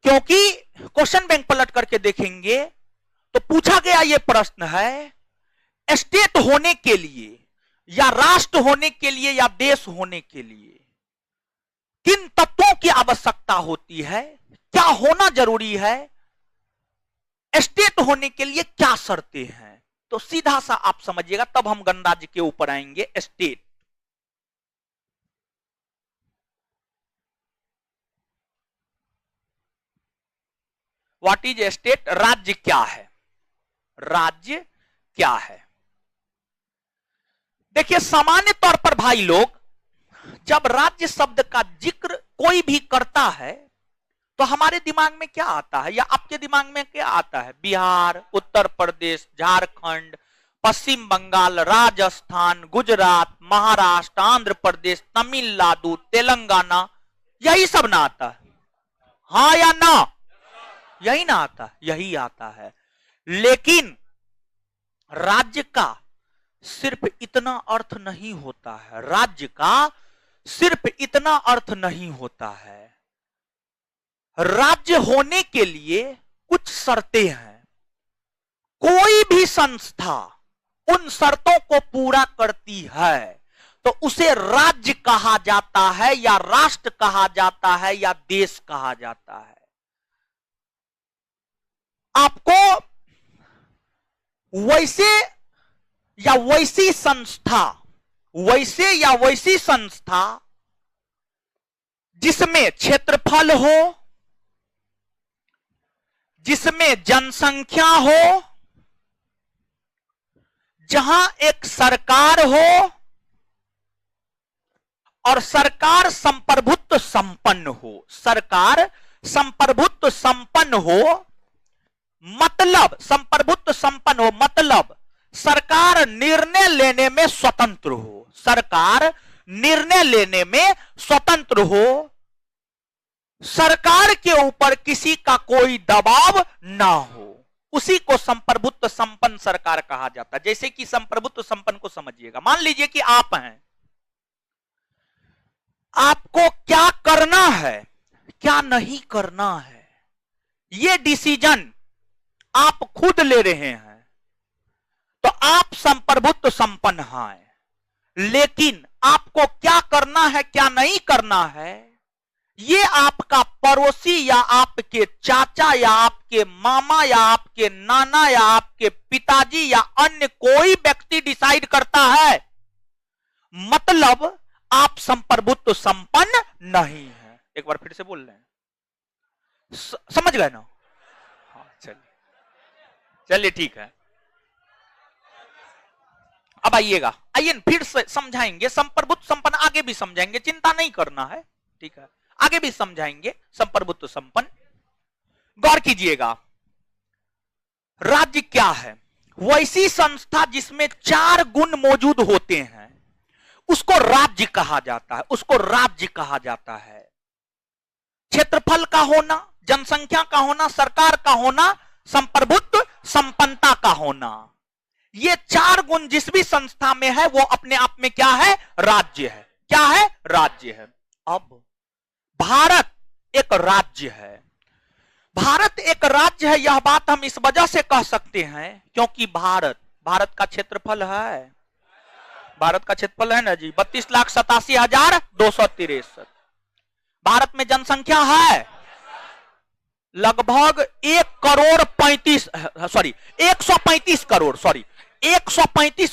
क्योंकि क्वेश्चन बैंक पलट करके देखेंगे तो पूछा गया यह प्रश्न है, स्टेट होने के लिए या राष्ट्र होने के लिए या देश होने के लिए किन तत्वों की आवश्यकता होती है, क्या होना जरूरी है, स्टेट होने के लिए क्या शर्तें हैं। तो सीधा सा आप समझिएगा, तब हम गणराज्य के ऊपर आएंगे। State, what is state? राज्य क्या है, राज्य क्या है? देखिए सामान्य तौर पर भाई लोग, जब राज्य शब्द का जिक्र कोई भी करता है तो हमारे दिमाग में क्या आता है, या आपके दिमाग में क्या आता है? बिहार, उत्तर प्रदेश, झारखंड, पश्चिम बंगाल, राजस्थान, गुजरात, महाराष्ट्र, आंध्र प्रदेश, तमिलनाडु, तेलंगाना, यही सब ना आता है? हाँ या ना? यही ना आता, यही आता है। लेकिन राज्य का सिर्फ इतना अर्थ नहीं होता है, राज्य का सिर्फ इतना अर्थ नहीं होता है। राज्य होने के लिए कुछ शर्तें हैं। कोई भी संस्था उन शर्तों को पूरा करती है तो उसे राज्य कहा जाता है, या राष्ट्र कहा जाता है, या देश कहा जाता है। आपको वैसे या वैसी संस्था, वैसे या वैसी संस्था जिसमें क्षेत्रफल हो, जिसमें जनसंख्या हो, जहां एक सरकार हो और सरकार संप्रभुत्व संपन्न हो, सरकार संप्रभुत्व संपन्न हो, मतलब संप्रभुत्व संपन्न हो मतलब सरकार निर्णय लेने में स्वतंत्र हो, सरकार निर्णय लेने में स्वतंत्र हो, सरकार के ऊपर किसी का कोई दबाव ना हो, उसी को संप्रभुत्व संपन्न सरकार कहा जाता है। जैसे कि संप्रभुत्व संपन्न को समझिएगा, मान लीजिए कि आप हैं, आपको क्या करना है, क्या नहीं करना है, ये डिसीजन आप खुद ले रहे हैं। तो आप संप्रभुत्व संपन्न हैं, लेकिन आपको क्या करना है क्या नहीं करना है, ये आपका पड़ोसी या आपके चाचा या आपके मामा या आपके नाना या आपके पिताजी या अन्य कोई व्यक्ति डिसाइड करता है। मतलब आप संप्रभुत्व संपन्न नहीं है। एक बार फिर से बोल रहे हैं, समझ गए ना? हाँ, चलिए ठीक है। अब आइएगा, आइए फिर से समझाएंगे संप्रभुत्व संपन्न, आगे भी समझाएंगे, चिंता नहीं करना है, ठीक है, आगे भी समझाएंगे संप्रभुत्व संपन्न। गौर कीजिएगा, राज्य क्या है? वैसी संस्था जिसमें 4 गुण मौजूद होते हैं उसको राज्य कहा जाता है, उसको राज्य कहा जाता है। क्षेत्रफल का होना, जनसंख्या का होना, सरकार का होना, संप्रभुत्व संपन्नता का होना, ये 4 गुण जिस भी संस्था में है वो अपने आप में क्या है? राज्य है। क्या है? राज्य है। अब भारत एक राज्य है। भारत एक राज्य है, यह बात हम इस वजह से कह सकते हैं क्योंकि भारत का क्षेत्रफल है, भारत का क्षेत्रफल है ना जी 32,87,263। भारत में जनसंख्या है लगभग 135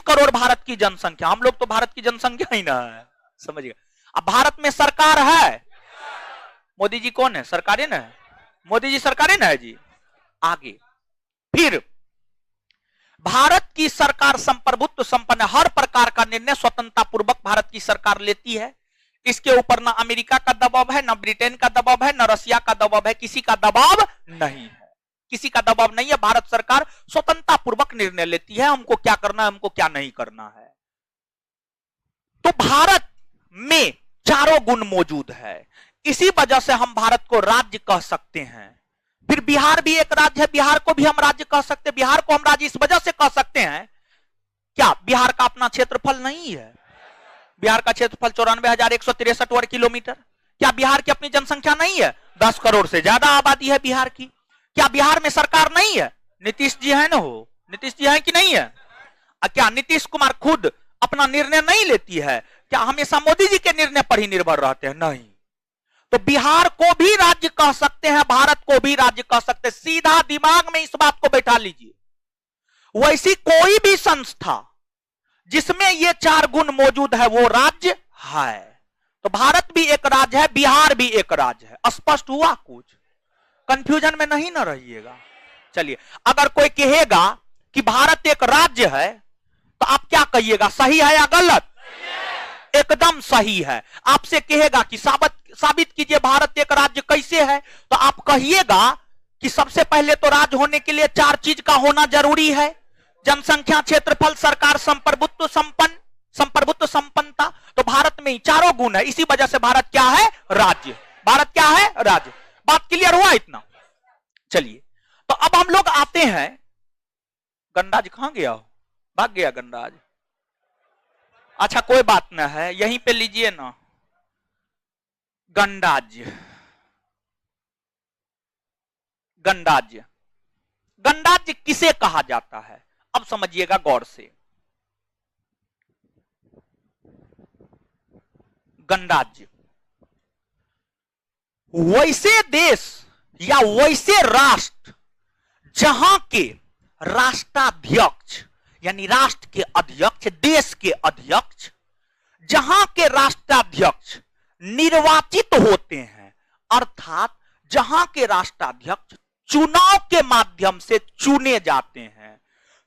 करोड़ भारत की जनसंख्या। हम लोग तो भारत की जनसंख्या ही ना है, समझिए। अब भारत में सरकार है, मोदी जी कौन है? सरकार है ना, मोदी जी सरकार है ना जी। आगे फिर भारत की सरकार संप्रभुत्व संपन्न, हर प्रकार का निर्णय स्वतंत्रता पूर्वक भारत की सरकार लेती है। इसके ऊपर ना अमेरिका का दबाव है, ना ब्रिटेन का दबाव है, ना रसिया का दबाव है, किसी का दबाव नहीं है, किसी का दबाव नहीं है। भारत सरकार स्वतंत्रता पूर्वक निर्णय लेती है, हमको क्या करना है, हमको क्या नहीं करना है। तो भारत में 4 गुण मौजूद है, इसी वजह से हम भारत को राज्य कह सकते हैं। फिर बिहार भी एक राज्य है, बिहार को भी हम राज्य कह सकते हैं। बिहार को हम राज्य इस वजह से कह सकते हैं, क्या बिहार का अपना क्षेत्रफल नहीं है? बिहार का क्षेत्रफल 94,163 वर्ग किलोमीटर। क्या बिहार की अपनी जनसंख्या नहीं है? 10 करोड़ से ज्यादा आबादी है बिहार की। क्या बिहार में सरकार नहीं है? नीतीश जी है ना, हो नीतीश जी है कि नहीं है? क्या नीतीश कुमार खुद अपना निर्णय नहीं लेती है? क्या हमेशा मोदी जी के निर्णय पर ही निर्भर रहते हैं? नहीं। तो बिहार को भी राज्य कह सकते हैं, भारत को भी राज्य कह सकते हैं। सीधा दिमाग में इस बात को बैठा लीजिए। वैसी कोई भी संस्था जिसमें ये 4 गुण मौजूद है वो राज्य है। तो भारत भी एक राज्य है, बिहार भी एक राज्य है। स्पष्ट हुआ? कुछ कंफ्यूजन में नहीं ना रहिएगा। चलिए, अगर कोई कहेगा कि भारत एक राज्य है तो आप क्या कहिएगा, सही है या गलत? एकदम सही है। आपसे कहेगा कि साबित कीजिए भारत एक राज्य कैसे है, तो आप कहिएगा कि सबसे पहले तो राज्य होने के लिए 4 चीज का होना जरूरी है: जनसंख्या, क्षेत्रफल, सरकार, संप्रभुत्व संपन्नता। तो भारत में ही 4 गुण है, इसी वजह से भारत क्या है? राज्य। भारत क्या है? राज्य। बात क्लियर हुआ इतना? चलिए, तो अब हम लोग आते हैं, गणराज कहां गया? भाग गया गणराज। अच्छा कोई बात ना है, यहीं पे लीजिए ना। गणराज्य, गणराज्य, गणराज्य किसे कहा जाता है? अब समझिएगा गौर से। गणराज्य वैसे देश या वैसे राष्ट्र जहां के राष्ट्राध्यक्ष यानी राष्ट्र के अध्यक्ष, देश के अध्यक्ष, जहां के राष्ट्राध्यक्ष निर्वाचित होते हैं, अर्थात जहां के राष्ट्राध्यक्ष चुनाव के माध्यम से चुने जाते हैं।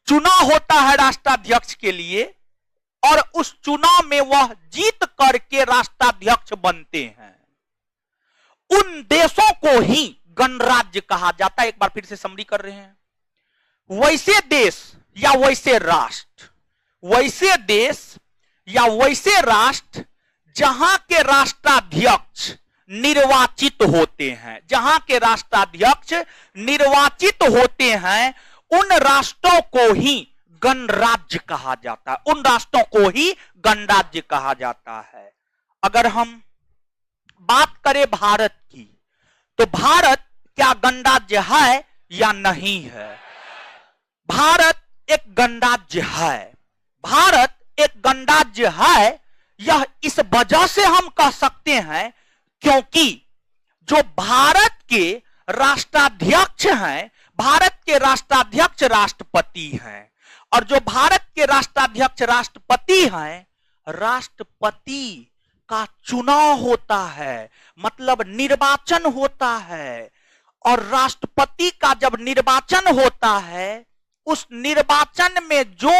चुनाव होता है राष्ट्राध्यक्ष के लिए और उस चुनाव में वह जीत करके राष्ट्राध्यक्ष बनते हैं। उन देशों को ही गणराज्य कहा जाता है। एक बार फिर से समरी कर रहे हैं। वैसे देश या वैसे राष्ट्र, वैसे देश या वैसे राष्ट्र जहां के राष्ट्राध्यक्ष निर्वाचित होते हैं, जहां के राष्ट्राध्यक्ष निर्वाचित होते हैं, उन राष्ट्रों को ही गणराज्य कहा जाता है। उन राष्ट्रों को ही गणराज्य कहा जाता है। अगर हम बात करें भारत की, तो भारत क्या गणराज्य है या नहीं है? भारत एक गणराज्य है। भारत एक गणराज्य है, यह इस वजह से हम कह सकते हैं क्योंकि जो भारत के राष्ट्राध्यक्ष हैं, भारत के राष्ट्राध्यक्ष राष्ट्रपति हैं, और जो भारत के राष्ट्राध्यक्ष राष्ट्रपति हैं, राष्ट्रपति का चुनाव होता है, मतलब निर्वाचन होता है। और राष्ट्रपति का जब निर्वाचन होता है, उस निर्वाचन में जो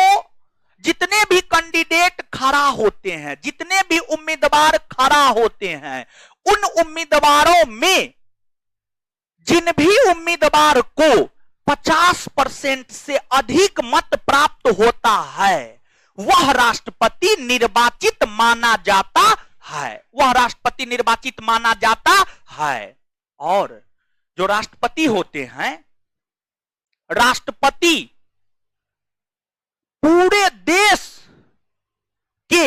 जितने भी कैंडिडेट खड़ा होते हैं, जितने भी उम्मीदवार खड़ा होते हैं, उन उम्मीदवारों में जिन भी उम्मीदवार को 50% से अधिक मत प्राप्त होता है, वह राष्ट्रपति निर्वाचित माना जाता है। वह राष्ट्रपति निर्वाचित माना जाता है। और जो राष्ट्रपति होते हैं, राष्ट्रपति पूरे देश के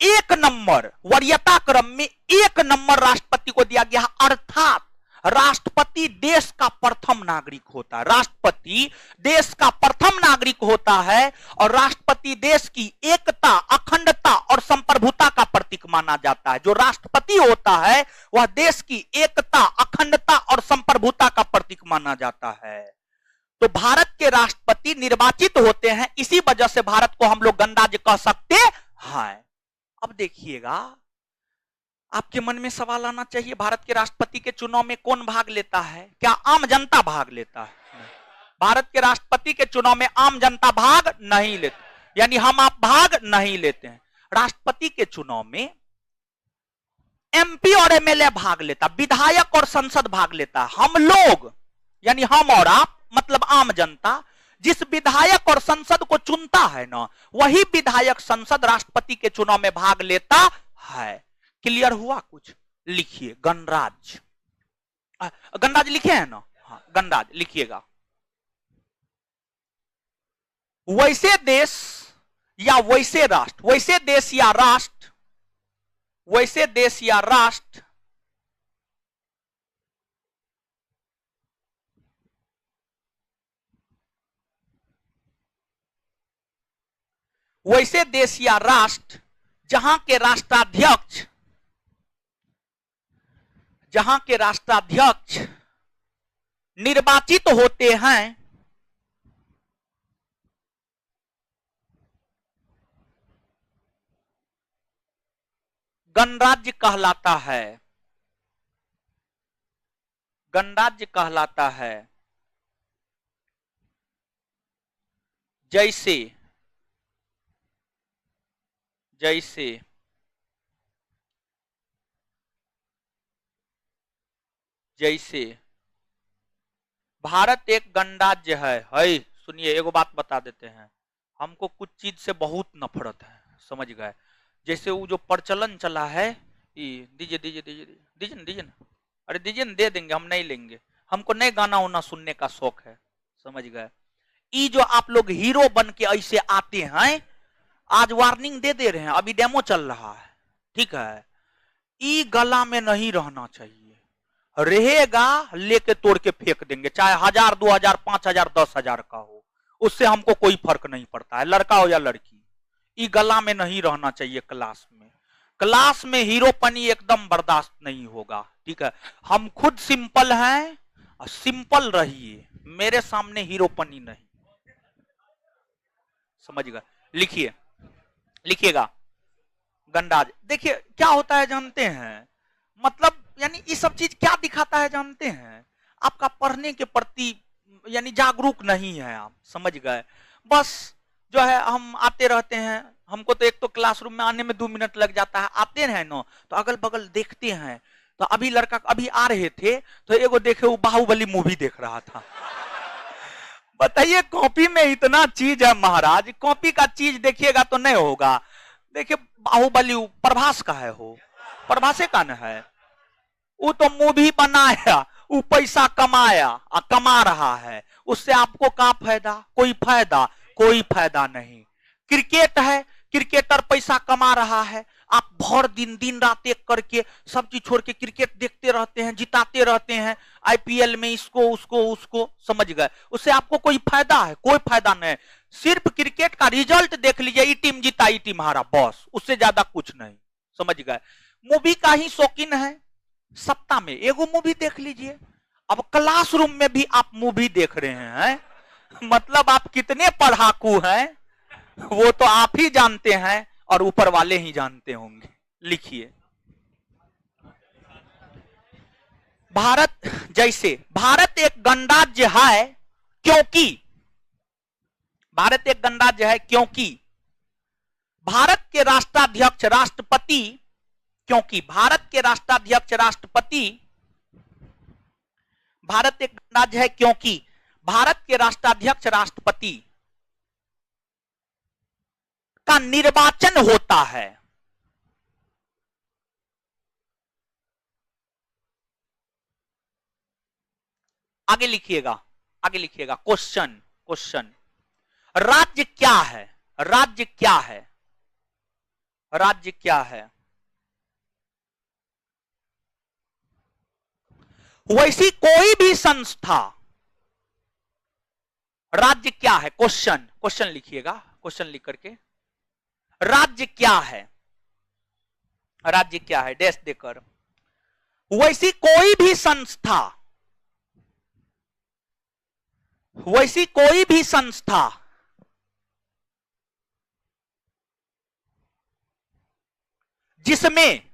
1 नंबर वरीयता क्रम में 1 नंबर राष्ट्रपति को दिया गया, अर्थात राष्ट्रपति देश का प्रथम नागरिक होता है। राष्ट्रपति देश का प्रथम नागरिक होता है और राष्ट्रपति देश की एकता, अखंडता और संप्रभुता का प्रतीक माना जाता है। जो राष्ट्रपति होता है वह देश की एकता, अखंडता और संप्रभुता का प्रतीक माना जाता है। तो भारत के राष्ट्रपति निर्वाचित होते हैं, इसी वजह से भारत को हम लोग गणराज्य कह सकते हैं। अब देखिएगा, आपके मन में सवाल आना चाहिए, भारत के राष्ट्रपति के चुनाव में कौन भाग लेता है? क्या आम जनता भाग लेता है? भारत के राष्ट्रपति के चुनाव में आम जनता भाग नहीं लेते, यानी हम आप भाग नहीं लेते हैं। राष्ट्रपति के चुनाव में एमपी और एमएलए भाग लेता, विधायक और संसद भाग लेता। हम लोग यानी हम और आप, मतलब आम जनता, जिस विधायक और संसद को चुनता है ना, वही विधायक संसद राष्ट्रपति के चुनाव में भाग लेता है। क्लियर हुआ? कुछ लिखिए, गणराज्य। गणराज्य लिखे हैं ना? हाँ, गणराज्य लिखिएगा। वैसे देश या वैसे राष्ट्र, वैसे देश या राष्ट्र, वैसे देश या राष्ट्र वैसे देश या राष्ट्र जहां के राष्ट्राध्यक्ष निर्वाचित होते हैं, गणराज्य कहलाता है। गणराज्य कहलाता है। जैसे भारत एक गणराज्य है। सुनिए, एगो बात बता देते हैं, हमको कुछ चीज से बहुत नफरत है, समझ गए? जैसे वो जो प्रचलन चला है, दीजिए दीजिए दीजिए दीजिए दीजिए ना, अरे दीजिए ना, दे देंगे, हम नहीं लेंगे, हमको नए गाना वाना सुनने का शौक है, समझ गए? ये जो आप लोग हीरो बन के ऐसे आते हैं, आज वार्निंग दे दे रहे हैं, अभी डेमो चल रहा है, ठीक है? ई गला में नहीं रहना चाहिए, रहेगा लेके तोड़ के फेंक देंगे, चाहे 1000, 2000, 5000, 10,000 का हो, उससे हमको कोई फर्क नहीं पड़ता है, लड़का हो या लड़की। ई गला में नहीं रहना चाहिए क्लास में। क्लास में हीरोपनी एकदम बर्दाश्त नहीं होगा, ठीक है? हम खुद सिंपल हैं, सिंपल रहिए, मेरे सामने हीरोपनी नहीं, समझ गए? लिखिए, लिखिएगा गणराज्य। देखिए क्या होता है जानते हैं, मतलब यानी ये सब चीज क्या दिखाता है जानते हैं? आपका पढ़ने के प्रति यानी जागरूक नहीं है आप, समझ गए? बस जो है हम आते रहते हैं, हमको तो एक तो क्लासरूम में आने में 2 मिनट लग जाता है, आते हैं ना तो अगल बगल देखते हैं, तो अभी लड़का अभी आ रहे थे तो एगो देखे वो बाहुबली मूवी देख रहा था। बताइए, कॉपी में इतना चीज है महाराज, कॉपी का चीज देखिएगा तो नहीं होगा। देखिए बाहुबली प्रभास का है, हो प्रभासे का न है, वो तो मूवी बनाया, वो पैसा कमाया, कमा रहा है, उससे आपको क्या फायदा? कोई फायदा नहीं। क्रिकेट है, क्रिकेटर पैसा कमा रहा है, आप भर दिन दिन रात एक करके सब चीज छोड़ के क्रिकेट देखते रहते हैं, जिताते रहते हैं आईपीएल में इसको उसको उसको, समझ गए? उससे आपको कोई फायदा है? कोई फायदा नहीं। सिर्फ क्रिकेट का रिजल्ट देख लीजिए, ई टीम जीता ई टीम हारा, बस, उससे ज्यादा कुछ नहीं, समझ गए? मूवी का ही शौकीन है, सप्ताह में एगो मूवी देख लीजिए। अब क्लासरूम में भी आप मूवी देख रहे हैं, मतलब आप कितने पढ़ाकू हैं वो तो आप ही जानते हैं और ऊपर वाले ही जानते होंगे। लिखिए, भारत, जैसे भारत एक गणराज्य है क्योंकि, भारत एक गणराज्य है क्योंकि भारत के राष्ट्राध्यक्ष राष्ट्रपति, क्योंकि भारत के राष्ट्राध्यक्ष राष्ट्रपति, भारत एक गणराज्य है क्योंकि भारत के राष्ट्राध्यक्ष राष्ट्रपति का निर्वाचन होता है। आगे लिखिएगा, आगे लिखिएगा, क्वेश्चन, क्वेश्चन, राज्य क्या है? राज्य क्या है? राज्य क्या है? वैसी कोई भी संस्था, राज्य क्या है? क्वेश्चन, क्वेश्चन लिखिएगा, क्वेश्चन लिख करके, राज्य क्या है? राज्य क्या है? डैश देकर, वैसी कोई भी संस्था, वैसी कोई भी संस्था जिसमें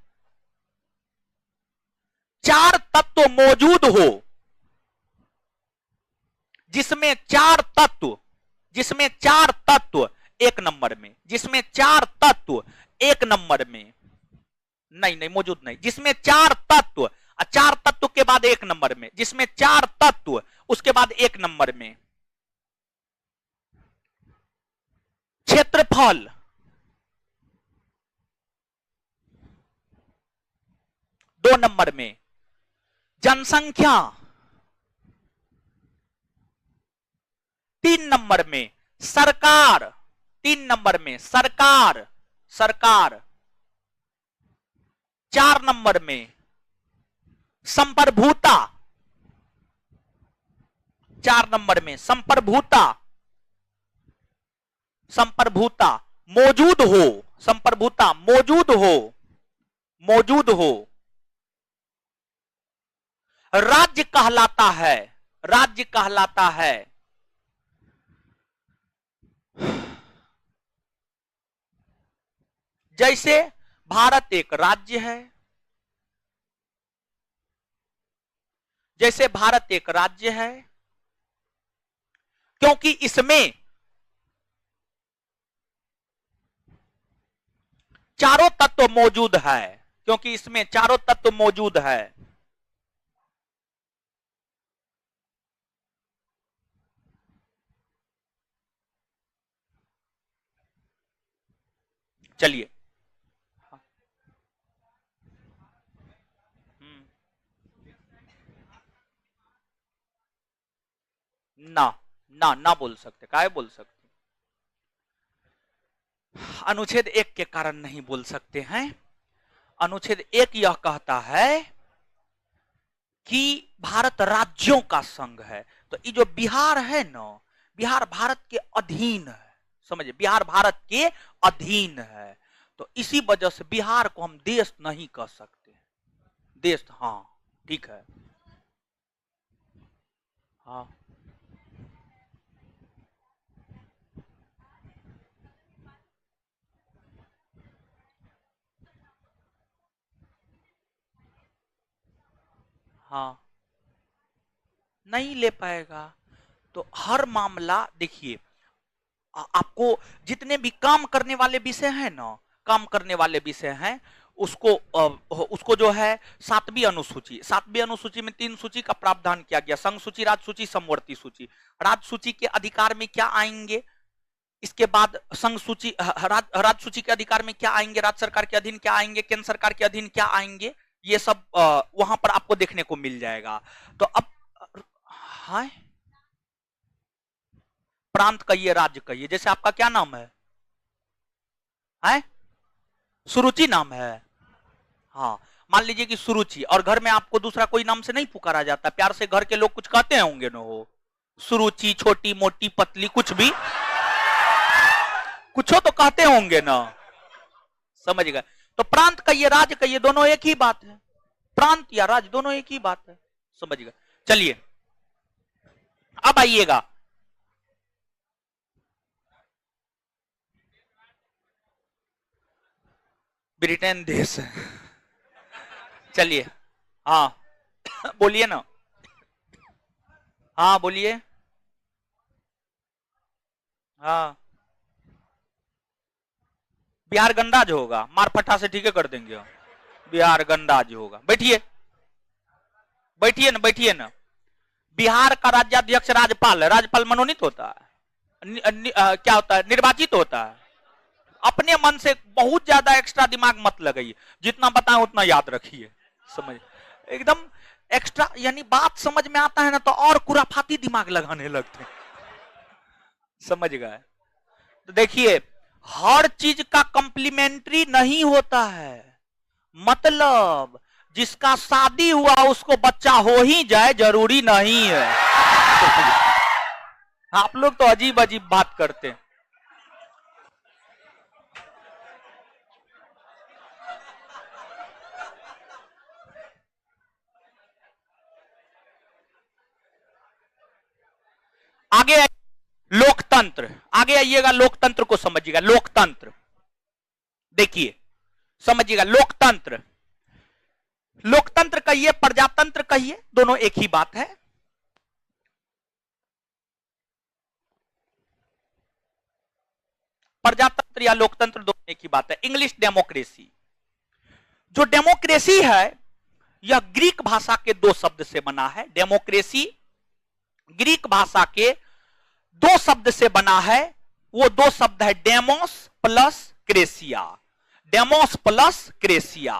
चार तत्व मौजूद हो, जिसमें चार तत्व, जिसमें चार तत्व एक नंबर में, जिसमें चार तत्व एक नंबर में, नहीं नहीं मौजूद नहीं, जिसमें चार तत्व, चार तत्व के बाद एक नंबर में, जिसमें चार तत्व उसके बाद एक नंबर में, क्षेत्रफल, दो नंबर में, जनसंख्या, तीन नंबर में, सरकार, तीन नंबर में, सरकार, सरकार, चार नंबर में, संप्रभुता, चार नंबर में संप्रभुता, संप्रभुता, मौजूद हो, संप्रभुता मौजूद हो, मौजूद हो, राज्य कहलाता है, राज्य कहलाता है, जैसे भारत एक राज्य है, जैसे भारत एक राज्य है क्योंकि इसमें चारों तत्व मौजूद है, क्योंकि इसमें चारों तत्व मौजूद है। चलिए, ना ना ना बोल सकते, काहे बोल सकते? अनुच्छेद 1 के कारण नहीं बोल सकते हैं। अनुच्छेद 1 यह कहता है कि भारत राज्यों का संघ है, तो ये जो बिहार है ना, बिहार भारत के अधीन है, समझे? बिहार भारत के अधीन है, तो इसी वजह से बिहार को हम देश नहीं कह सकते। देश, हाँ ठीक है, हाँ हाँ नहीं ले पाएगा। तो हर मामला देखिए, आपको जितने भी काम करने वाले विषय हैं ना, काम करने वाले विषय हैं, उसको जो है सातवीं अनुसूची, सातवीं अनुसूची में 3 सूची का प्रावधान किया गया, संघ सूची, राज्य सूची, समवर्ती सूची। राज्य सूची के अधिकार में क्या आएंगे, इसके बाद संघ सूची, राज्य सूची के अधिकार में क्या आएंगे, राज्य सरकार के अधीन क्या आएंगे, केंद्र सरकार के अधीन क्या आएंगे, ये सब वहां पर आपको देखने को मिल जाएगा। तो अब हाँ, प्रांत कहिए, राज्य कहिए, जैसे आपका क्या नाम है? सुरुचि नाम है। हाँ, मान लीजिए कि सुरुचि, और घर में आपको दूसरा कोई नाम से नहीं पुकारा जाता, प्यार से घर के लोग कुछ कहते होंगे ना, हो सुरुचि, छोटी मोटी पतली, कुछ भी कुछ हो तो कहते होंगे ना, समझ गए। तो प्रांत कहिए, राज्य कहिए, दोनों एक ही बात है। प्रांत या राज्य दोनों एक ही बात है, समझ गए। चलिए अब आइएगा, ब्रिटेन देश है। चलिए, हाँ बोलिए ना, हाँ बोलिए, हाँ बिहार गणराज्य होगा, मारफटा से ठीक है कर देंगे हम, बिहार गणराज्य होगा। बैठिए बैठिए ना, बैठिए ना। बिहार का राज्याध्यक्ष राज्यपाल है, राज्यपाल मनोनीत होता है, क्या होता है, निर्वाचित होता है। अपने मन से बहुत ज्यादा एक्स्ट्रा दिमाग मत लगाइए, जितना बताएं उतना याद रखिए, समझ एकदम एक्स्ट्रा, यानी बात समझ में आता है ना तो और खुराफाती दिमाग लगाने लगते हैं, समझ गए। तो देखिए, हर चीज का कॉम्प्लीमेंट्री नहीं होता है, मतलब जिसका शादी हुआ उसको बच्चा हो ही जाए जरूरी नहीं है। आप लोग तो अजीब अजीब बात करते हैं। आगे लोकतंत्र, आगे आइएगा, लोकतंत्र को समझिएगा। लोकतंत्र देखिए, समझिएगा, लोकतंत्र, लोकतंत्र कहिए प्रजातंत्र कहिए, दोनों एक ही बात है। प्रजातंत्र या लोकतंत्र दोनों एक ही बात है। इंग्लिश डेमोक्रेसी, जो डेमोक्रेसी है यह ग्रीक भाषा के दो शब्द से बना है। डेमोक्रेसी ग्रीक भाषा के दो शब्द से बना है, वो दो शब्द है डेमोस प्लस क्रेसिया। डेमोस प्लस क्रेसिया,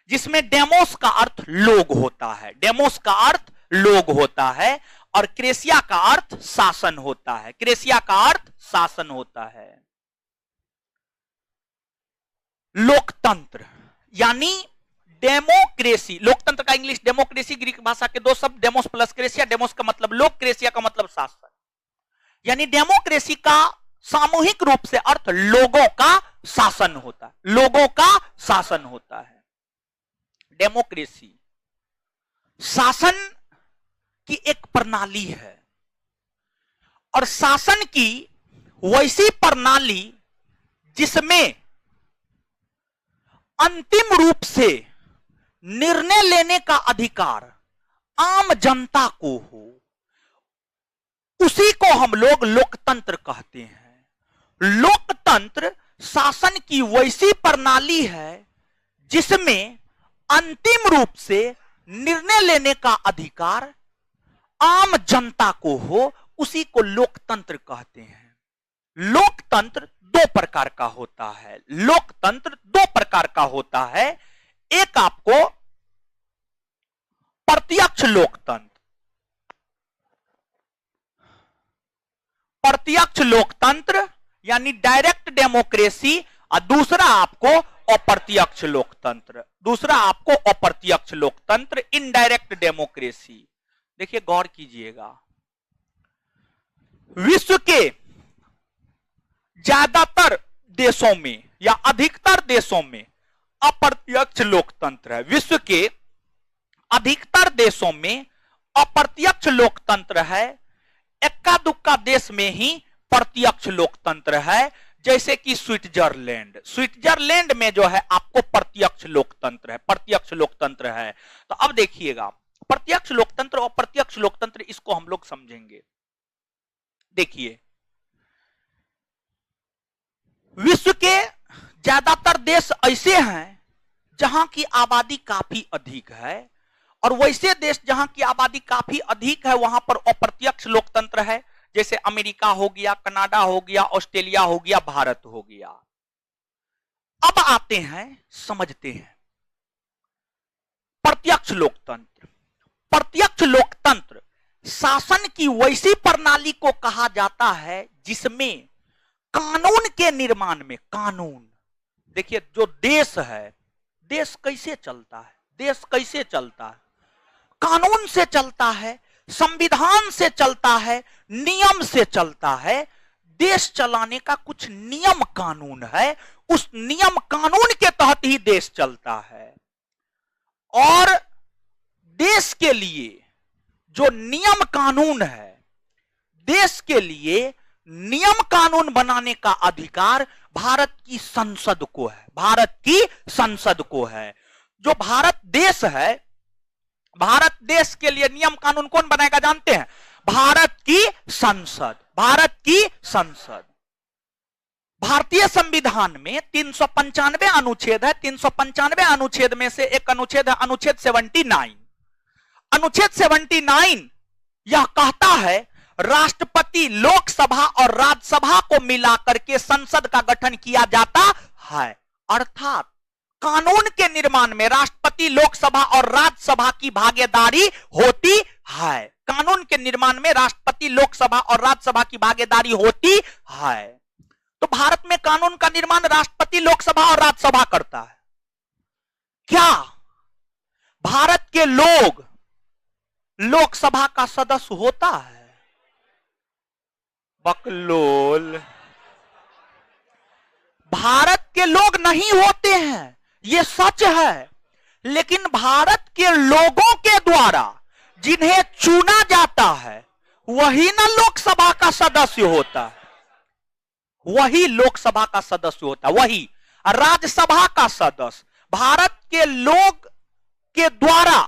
जिसमें डेमोस का अर्थ लोग होता है, डेमोस का अर्थ लोग होता है, और क्रेसिया का अर्थ शासन होता है, क्रेसिया का अर्थ शासन होता है। लोकतंत्र यानी डेमोक्रेसी, लोकतंत्र का इंग्लिश डेमोक्रेसी, ग्रीक भाषा के दो शब्द डेमोस प्लस क्रेसिया। डेमोस का मतलब लोक, क्रेसिया का मतलब शासन, यानी डेमोक्रेसी का सामूहिक रूप से अर्थ लोगों का शासन होता है, लोगों का शासन होता है। डेमोक्रेसी शासन की एक प्रणाली है, और शासन की वैसी प्रणाली जिसमें अंतिम रूप से निर्णय लेने का अधिकार आम जनता को हो, उसी को हम लोग लोकतंत्र कहते हैं। लोकतंत्र शासन की वैसी प्रणाली है जिसमें अंतिम रूप से निर्णय लेने का अधिकार आम जनता को हो, उसी को लोकतंत्र कहते हैं। लोकतंत्र दो प्रकार का होता है, लोकतंत्र दो प्रकार का होता है। एक आपको प्रत्यक्ष लोकतंत्र, प्रत्यक्ष लोकतंत्र यानी डायरेक्ट डेमोक्रेसी, और दूसरा आपको अप्रत्यक्ष लोकतंत्र, दूसरा आपको अप्रत्यक्ष लोकतंत्र, इनडायरेक्ट डेमोक्रेसी। देखिए गौर कीजिएगा, विश्व के ज्यादातर देशों में या अधिकतर देशों में अप्रत्यक्ष लोकतंत्र है। विश्व के अधिकतर देशों में अप्रत्यक्ष लोकतंत्र है, इक्का दुक्का देश में ही प्रत्यक्ष लोकतंत्र है, जैसे कि स्विट्जरलैंड। स्विट्जरलैंड में जो है आपको प्रत्यक्ष लोकतंत्र है, प्रत्यक्ष लोकतंत्र है। तो अब देखिएगा, प्रत्यक्ष लोकतंत्र और अप्रत्यक्ष लोकतंत्र, इसको हम लोग समझेंगे। देखिए, विश्व के ज्यादातर देश ऐसे हैं जहां की आबादी काफी अधिक है, और वैसे देश जहां की आबादी काफी अधिक है वहां पर अप्रत्यक्ष लोकतंत्र है, जैसे अमेरिका हो गया, कनाडा हो गया, ऑस्ट्रेलिया हो गया, भारत हो गया। अब आते हैं, समझते हैं प्रत्यक्ष लोकतंत्र। प्रत्यक्ष लोकतंत्र शासन की वैसी प्रणाली को कहा जाता है जिसमें कानून के निर्माण में, कानून देखिए जो देश है, देश कैसे चलता है? देश कैसे चलता है? कानून से चलता है, संविधान से चलता है, नियम से चलता है। देश चलाने का कुछ नियम कानून है, उस नियम कानून के तहत ही देश चलता है। और देश के लिए जो नियम कानून है, देश के लिए नियम कानून बनाने का अधिकार भारत की संसद को है, भारत की संसद को है। जो भारत देश है, भारत देश के लिए नियम कानून कौन बनाएगा जानते हैं? भारत की संसद, भारत की संसद। भारतीय संविधान में 395 अनुच्छेद है। 395 अनुच्छेद में से एक अनुच्छेद है अनुच्छेद 79। अनुच्छेद 79 यह कहता है राष्ट्रपति, लोकसभा और राज्यसभा को मिलाकर के संसद का गठन किया जाता है। अर्थात कानून के निर्माण में राष्ट्रपति, लोकसभा और राज्यसभा की भागीदारी होती है। कानून के निर्माण में राष्ट्रपति, लोकसभा और राज्यसभा की भागीदारी होती है। तो भारत में कानून का निर्माण राष्ट्रपति, लोकसभा और राज्यसभा करता है। क्या भारत के लोग लोकसभा का सदस्य होता है? बकलोल। भारत के लोग नहीं होते हैं, यह सच है। लेकिन भारत के लोगों के द्वारा जिन्हें चुना जाता है वही ना लोकसभा का सदस्य होता है, वही लोकसभा का सदस्य होता है, वही राज्यसभा का सदस्य। भारत के लोग के द्वारा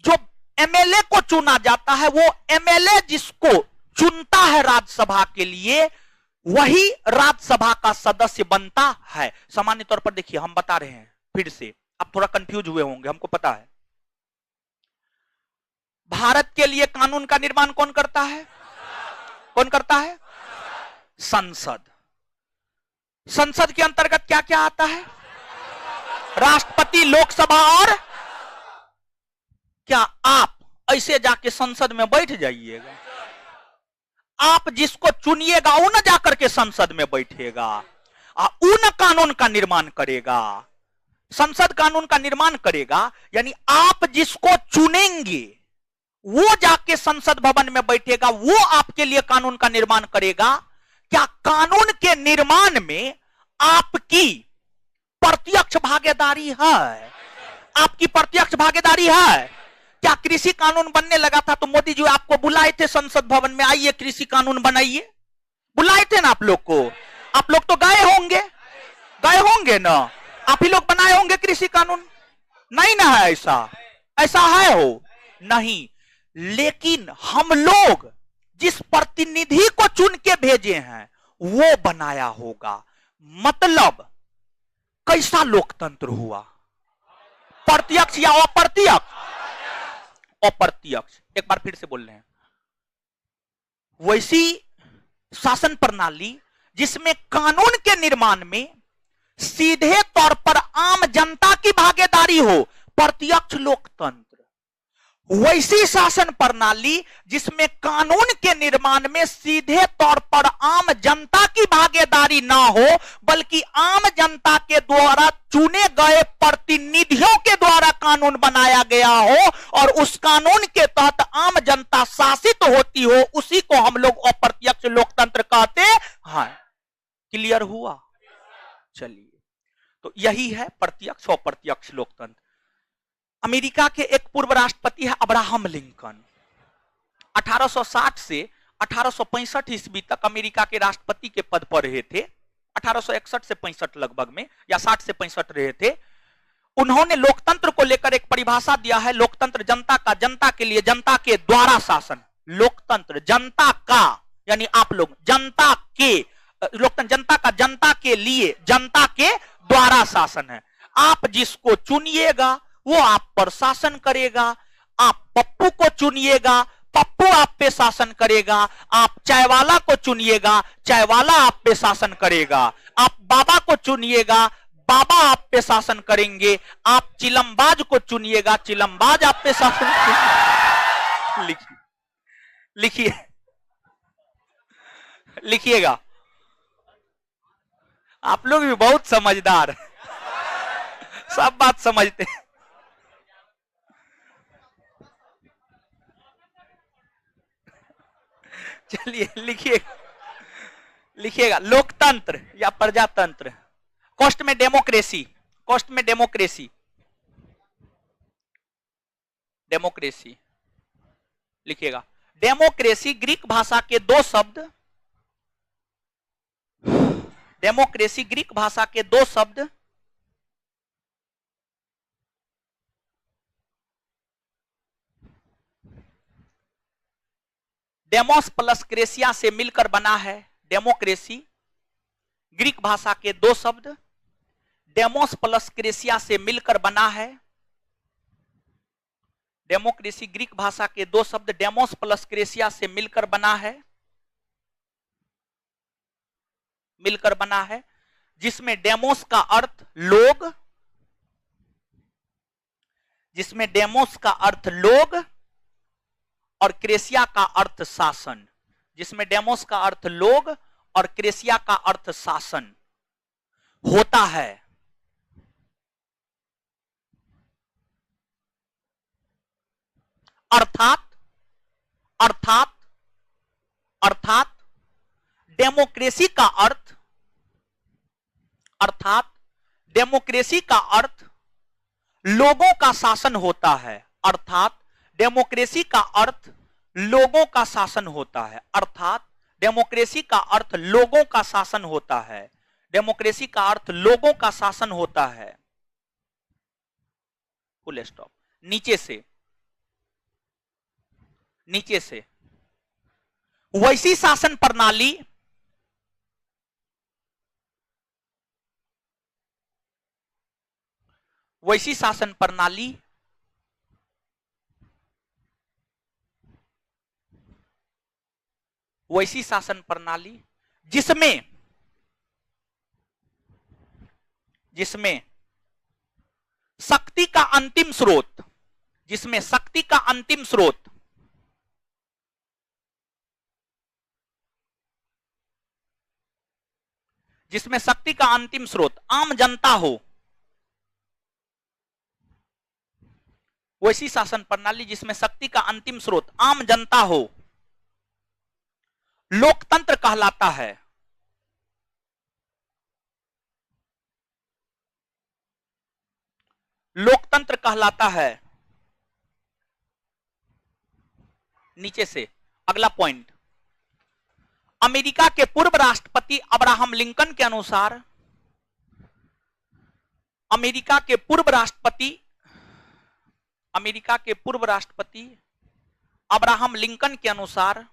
जो एमएलए को चुना जाता है, वो एमएलए जिसको चुनता है राज्यसभा के लिए, वही राज्यसभा का सदस्य बनता है। सामान्य तौर पर देखिए, हम बता रहे हैं फिर से, आप थोड़ा कंफ्यूज हुए होंगे, हमको पता है। भारत के लिए कानून का निर्माण कौन करता है? कौन करता है? संसद। संसद के अंतर्गत क्या क्या आता है? राष्ट्रपति, लोकसभा और क्या आप ऐसे जाके संसद में बैठ जाइएगा? आप जिसको चुनिएगा वो न जाकर के संसद में बैठेगा, उन कानून का निर्माण करेगा। संसद कानून का निर्माण करेगा, यानी आप जिसको चुनेंगे वो जाके संसद भवन में बैठेगा, वो आपके लिए कानून का निर्माण करेगा। क्या कानून के निर्माण में आपकी प्रत्यक्ष भागीदारी है? आपकी प्रत्यक्ष भागीदारी है? क्या कृषि कानून बनने लगा था तो मोदी जी आपको बुलाए थे संसद भवन में, आइए कृषि कानून बनाइए? बुलाए थे ना आप लोग को? आप लोग तो गए होंगे, गए होंगे ना? आप ही लोग बनाए होंगे कृषि कानून, नहीं ना है? ऐसा ऐसा है हो नहीं। लेकिन हम लोग जिस प्रतिनिधि को चुन के भेजे हैं वो बनाया होगा। मतलब कैसा लोकतंत्र हुआ? प्रत्यक्ष या अप्रत्यक्ष? अप्रत्यक्ष। एक बार फिर से बोल रहे हैं, वैसी शासन प्रणाली जिसमें कानून के निर्माण में सीधे तौर पर आम जनता की भागीदारी हो, प्रत्यक्ष लोकतंत्र। वैसी शासन प्रणाली जिसमें कानून के निर्माण में सीधे तौर पर आम जनता की भागीदारी ना हो, बल्कि आम जनता के द्वारा चुने गए प्रतिनिधियों के द्वारा कानून बनाया गया हो और उस कानून के तहत आम जनता शासित होती हो, उसी को हम लोग अप्रत्यक्ष लोकतंत्र कहते हैं। क्लियर हुआ? चलिए, तो यही है प्रत्यक्ष और अप्रत्यक्ष लोकतंत्र। अमेरिका के एक पूर्व राष्ट्रपति है अब्राहम लिंकन। 1860 से 1865 ईस्वी तक अमेरिका के राष्ट्रपति के पद पर रहे थे। 1861 से 65 लगभग में, या 60 से 65 रहे थे। उन्होंने लोकतंत्र को लेकर एक परिभाषा दिया है, लोकतंत्र जनता का, जनता के लिए, जनता के द्वारा शासन। लोकतंत्र जनता का, यानी आप लोग, जनता के, लोकतंत्र जनता का, जनता के लिए, जनता के द्वारा शासन है। आप जिसको चुनिएगा वो आप पर शासन करेगा। आप पप्पू को चुनिएगा, पप्पू आप पे शासन करेगा। आप चाय वाला को चुनिएगा, चाय वाला आप पे शासन करेगा। आप बाबा को चुनिएगा, बाबा आप पे शासन करेंगे। आप चिलमबाज को चुनिएगा, चिलमबाज आप पे शासन करेंगे। लिखिए, लिखिए, लिखिएगा। आप लोग भी बहुत समझदार हैं, सब बात समझते हैं। चलिए लिखिए, लिखिएगा लोकतंत्र या प्रजातंत्र। कॉस्ट में डेमोक्रेसी, कॉस्ट में डेमोक्रेसी, डेमोक्रेसी लिखिएगा। डेमोक्रेसी ग्रीक भाषा के दो शब्द, डेमोक्रेसी ग्रीक भाषा के दो शब्द डेमोस प्लस क्रेसिया से मिलकर बना है। डेमोक्रेसी ग्रीक भाषा के दो शब्द डेमोस प्लस क्रेसिया से मिलकर बना है। डेमोक्रेसी ग्रीक भाषा के दो शब्द डेमोस प्लस क्रेसिया से मिलकर बना है, मिलकर बना है, जिसमें डेमोस का अर्थ लोग, जिसमें डेमोस का अर्थ लोग और क्रेसिया का अर्थ शासन, जिसमें डेमोस का अर्थ लोग और क्रेसिया का अर्थ शासन होता है। अर्थात अर्थात अर्थात डेमोक्रेसी का अर्थ, अर्थात डेमोक्रेसी का अर्थ लोगों का शासन होता है। अर्थात डेमोक्रेसी का अर्थ लोगों का शासन होता है। अर्थात डेमोक्रेसी का अर्थ लोगों का शासन होता है। डेमोक्रेसी का अर्थ लोगों का शासन होता है। Full stop. नीचे से, नीचे से वैसी शासन प्रणाली, वैसी शासन प्रणाली वैसी शासन प्रणाली जिसमें, जिसमें शक्ति का अंतिम स्रोत, जिसमें शक्ति का अंतिम स्रोत जिसमें शक्ति का अंतिम स्रोत आम जनता हो, वैसी शासन प्रणाली जिसमें शक्ति का अंतिम स्रोत आम जनता हो, लोकतंत्र कहलाता है। लोकतंत्र कहलाता है। नीचे से अगला पॉइंट, अमेरिका के पूर्व राष्ट्रपति अब्राहम लिंकन के अनुसार, अमेरिका के पूर्व राष्ट्रपति, अमेरिका के पूर्व राष्ट्रपति अब्राहम लिंकन के अनुसार,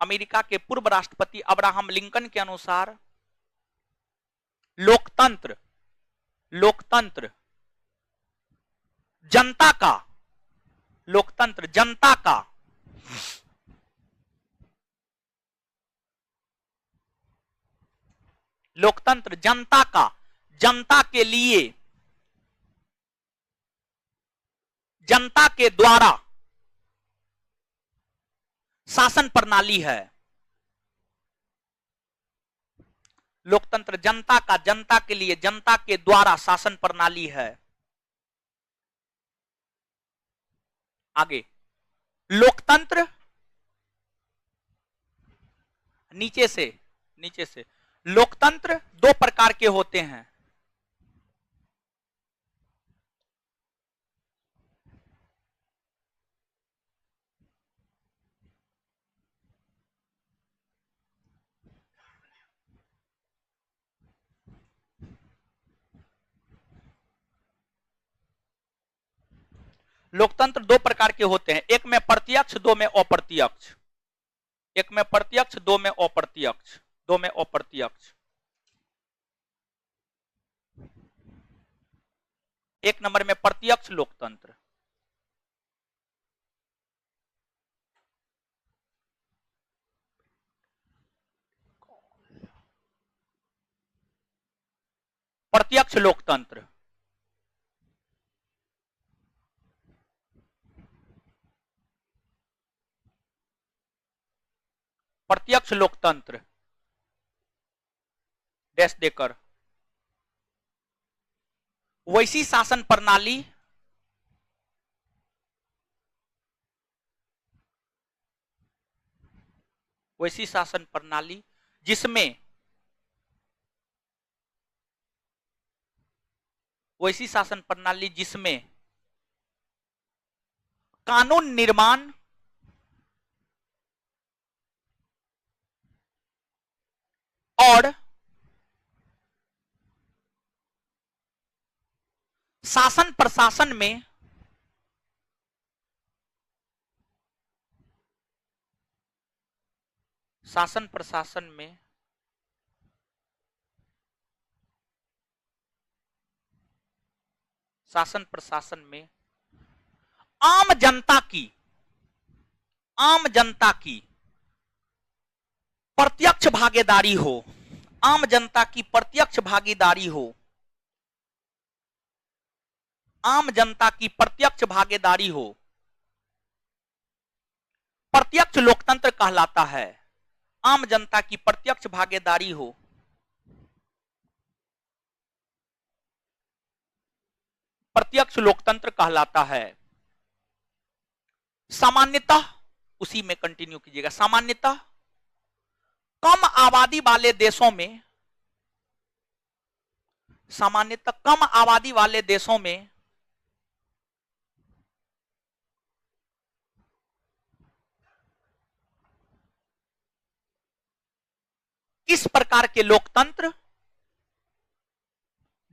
अमेरिका के पूर्व राष्ट्रपति अब्राहम लिंकन के अनुसार लोकतंत्र, लोकतंत्र जनता का, लोकतंत्र जनता का, लोकतंत्र जनता का, जनता के लिए, जनता के द्वारा शासन प्रणाली है। लोकतंत्र जनता का, जनता के लिए, जनता के द्वारा शासन प्रणाली है। आगे लोकतंत्र, नीचे से, नीचे से लोकतंत्र दो प्रकार के होते हैं। लोकतंत्र दो प्रकार के होते हैं, एक में प्रत्यक्ष, दो में अप्रत्यक्ष। एक में प्रत्यक्ष, दो में अप्रत्यक्ष, दो में अप्रत्यक्ष। एक नंबर में प्रत्यक्ष लोकतंत्र, प्रत्यक्ष लोकतंत्र, प्रत्यक्ष लोकतंत्र डैश देकर, वैसी शासन प्रणाली जिसमें कानून निर्माण और शासन प्रशासन में आम जनता की प्रत्यक्ष भागीदारी हो, आम जनता की प्रत्यक्ष भागीदारी हो, आम जनता की प्रत्यक्ष भागीदारी हो, प्रत्यक्ष लोकतंत्र कहलाता है। आम जनता की प्रत्यक्ष भागीदारी हो, प्रत्यक्ष लोकतंत्र कहलाता है। सामान्यतः, उसी में कंटिन्यू कीजिएगा, सामान्यतः कम आबादी वाले देशों में, सामान्यतः कम आबादी वाले देशों में किस प्रकार के लोकतंत्र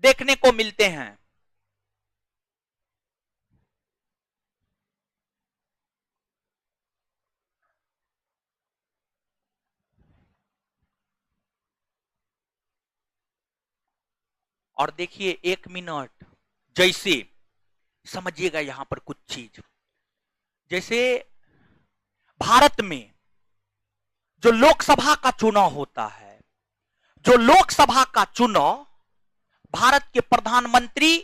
देखने को मिलते हैं? और देखिए 1 मिनट, जैसे समझिएगा यहां पर कुछ चीज, जैसे भारत में जो लोकसभा का चुनाव होता है, जो लोकसभा का चुनाव भारत के प्रधानमंत्री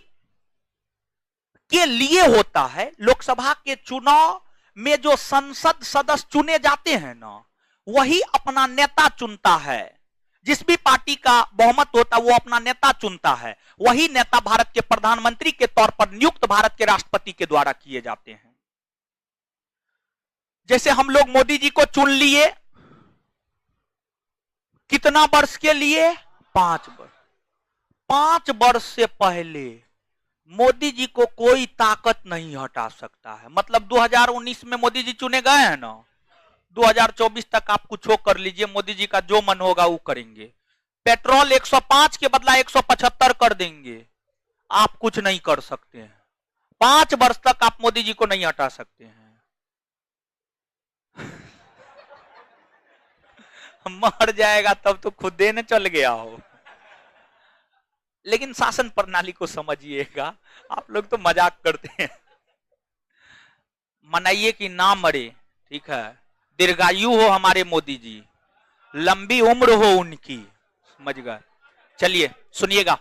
के लिए होता है, लोकसभा के चुनाव में जो संसद सदस्य चुने जाते हैं ना, वही अपना नेता चुनता है। जिस भी पार्टी का बहुमत होता है वो अपना नेता चुनता है, वही नेता भारत के प्रधानमंत्री के तौर पर नियुक्त भारत के राष्ट्रपति के द्वारा किए जाते हैं। जैसे हम लोग मोदी जी को चुन लिए, कितना वर्ष के लिए? 5 वर्ष। 5 वर्ष से पहले मोदी जी को कोई ताकत नहीं हटा सकता है। मतलब 2019 में मोदी जी चुने गए हैं ना, 2024 तक आप कुछ हो कर लीजिए, मोदी जी का जो मन होगा वो करेंगे। पेट्रोल 105 के बदला 175 कर देंगे, आप कुछ नहीं कर सकते हैं। 5 वर्ष तक आप मोदी जी को नहीं हटा सकते हैं। मर जाएगा तब तो खुद देने चल गया हो। लेकिन शासन प्रणाली को समझिएगा, आप लोग तो मजाक करते हैं। मनाइए कि ना मरे, ठीक है, दीर्घायु हो हमारे मोदी जी, लंबी उम्र हो उनकी, समझ गए। चलिए सुनिएगा,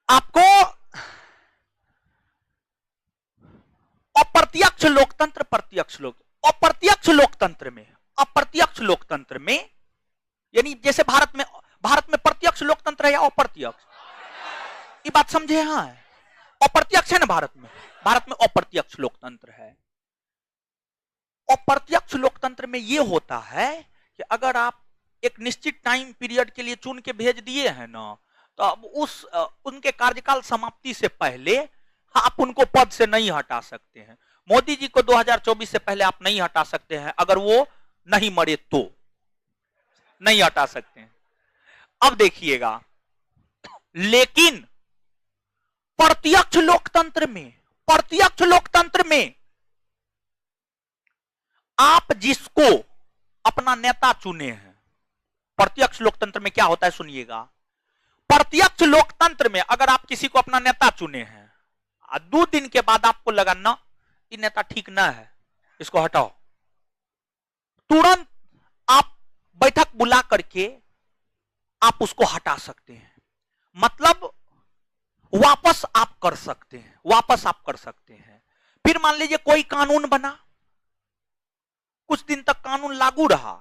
आपको अप्रत्यक्ष लोकतंत्र, प्रत्यक्ष लोकतंत्र, अप्रत्यक्ष लोकतंत्र में यानी जैसे भारत में प्रत्यक्ष लोकतंत्र है या अप्रत्यक्ष, ये बात समझे? हाँ, अप्रत्यक्ष है ना भारत में अप्रत्यक्ष लोकतंत्र है। अप्रत्यक्ष लोकतंत्र में यह होता है कि अगर आप एक निश्चित टाइम पीरियड के लिए चुन के भेज दिए हैं ना, तो अब उनके कार्यकाल समाप्ति से पहले आप उनको पद से नहीं हटा सकते हैं। मोदी जी को 2024 से पहले आप नहीं हटा सकते हैं, अगर वो नहीं मरे तो नहीं हटा सकते हैं। अब देखिएगा, लेकिन प्रत्यक्ष लोकतंत्र में आप जिसको अपना नेता चुने हैं, प्रत्यक्ष लोकतंत्र में क्या होता है सुनिएगा। प्रत्यक्ष लोकतंत्र में अगर आप किसी को अपना नेता चुने हैं, 2 दिन के बाद आपको लगा ना ये नेता ठीक ना है, इसको हटाओ, तुरंत आप बैठक बुला करके आप उसको हटा सकते हैं। मतलब वापस आप कर सकते हैं। फिर मान लीजिए कोई कानून बना, कुछ दिन तक कानून लागू रहा,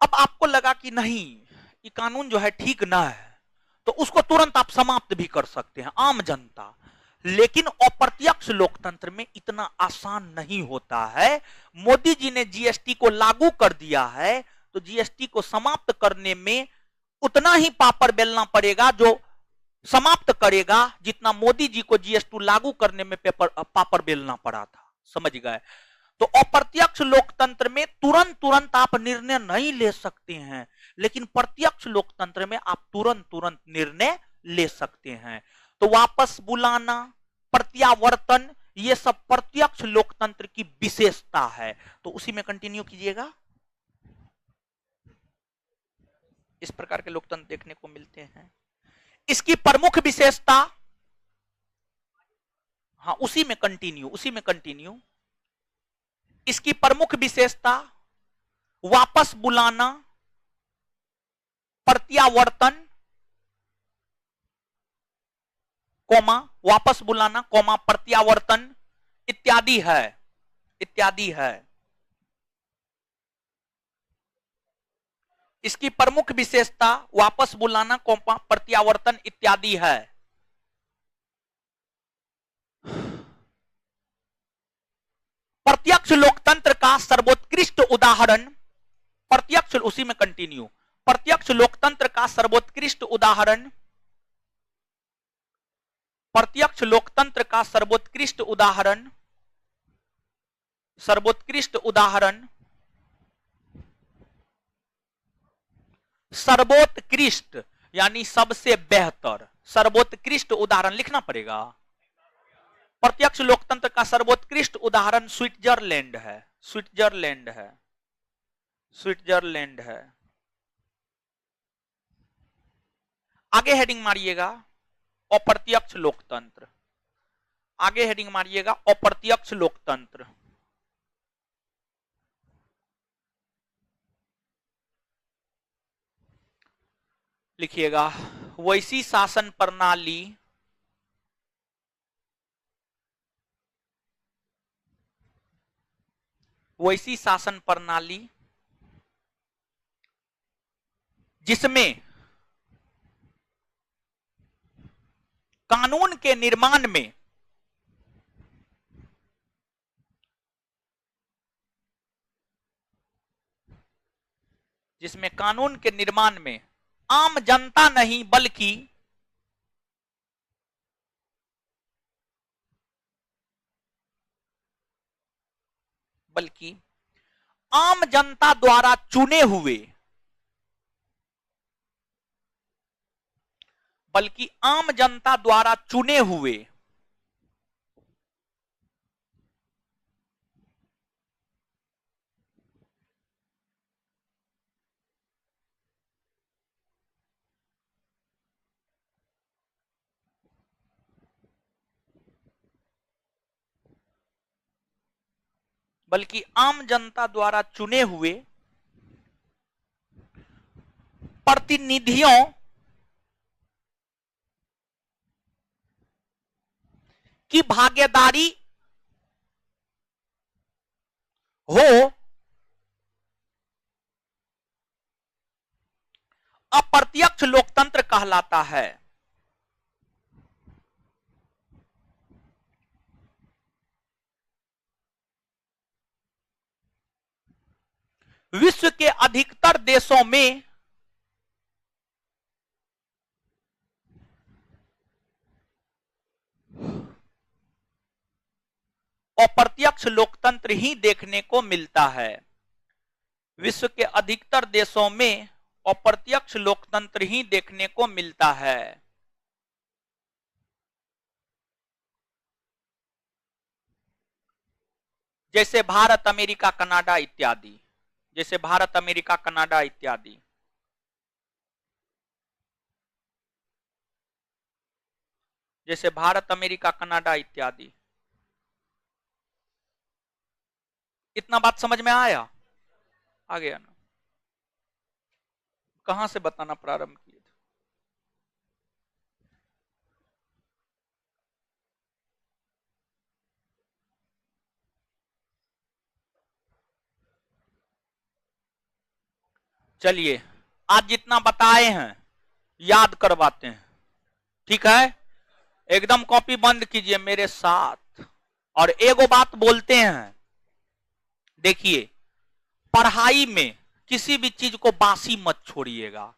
अब आपको लगा कि नहीं ये कानून जो है ठीक ना है, तो उसको तुरंत आप समाप्त भी कर सकते हैं, आम जनता। लेकिन अप्रत्यक्ष लोकतंत्र में इतना आसान नहीं होता है। मोदी जी ने जीएसटी को लागू कर दिया है, तो जीएसटी को समाप्त करने में उतना ही पापड़ बेलना पड़ेगा जो समाप्त करेगा जितना मोदी जी को जीएसटी लागू करने में पापड़ बेलना पड़ा था। समझ गए? तो अप्रत्यक्ष लोकतंत्र में तुरंत तुरंत आप निर्णय नहीं ले सकते हैं, लेकिन प्रत्यक्ष लोकतंत्र में आप तुरंत तुरंत निर्णय ले सकते हैं। तो वापस बुलाना, प्रत्यावर्तन, ये सब प्रत्यक्ष लोकतंत्र की विशेषता है। तो उसी में कंटिन्यू कीजिएगा। इस प्रकार के लोकतंत्र देखने को मिलते हैं। इसकी प्रमुख विशेषता, हाँ उसी में कंटिन्यू। इसकी प्रमुख विशेषता वापस बुलाना, प्रत्यावर्तन, कोमा वापस बुलाना, कोमा प्रत्यावर्तन इत्यादि है। इसकी प्रमुख विशेषता वापस बुलाना, कोमा प्रत्यावर्तन इत्यादि है। प्रत्यक्ष लोकतंत्र का सर्वोत्कृष्ट उदाहरण, उसी में कंटिन्यू, प्रत्यक्ष लोकतंत्र का सर्वोत्कृष्ट उदाहरण, सर्वोत्कृष्ट यानी सबसे बेहतर, सर्वोत्कृष्ट उदाहरण लिखना पड़ेगा। प्रत्यक्ष लोकतंत्र का सर्वोत्कृष्ट उदाहरण स्विट्जरलैंड है। आगे हेडिंग मारिएगा अप्रत्यक्ष लोकतंत्र, अप्रत्यक्ष लोकतंत्र। लिखिएगा वैसी शासन प्रणाली जिसमें कानून के निर्माण में आम जनता नहीं बल्कि आम जनता द्वारा चुने हुए, प्रतिनिधियों की भागीदारी हो, अप्रत्यक्ष लोकतंत्र कहलाता है। विश्व के अधिकतर देशों में अप्रत्यक्ष लोकतंत्र ही देखने को मिलता है। विश्व के अधिकतर देशों में अप्रत्यक्ष लोकतंत्र ही देखने को मिलता है। जैसे भारत, अमेरिका, कनाडा इत्यादि, जैसे भारत, अमेरिका, कनाडा इत्यादि। जैसे भारत, अमेरिका, कनाडा इत्यादि। इतना बात समझ में आया? आ गया ना? कहां से बताना प्रारंभ किए थे? चलिए आज जितना बताए हैं याद करवाते हैं, ठीक है? एकदम कॉपी बंद कीजिए मेरे साथ और एगो बात बोलते हैं, देखिए पढ़ाई में किसी भी चीज को बासी मत छोड़िएगा।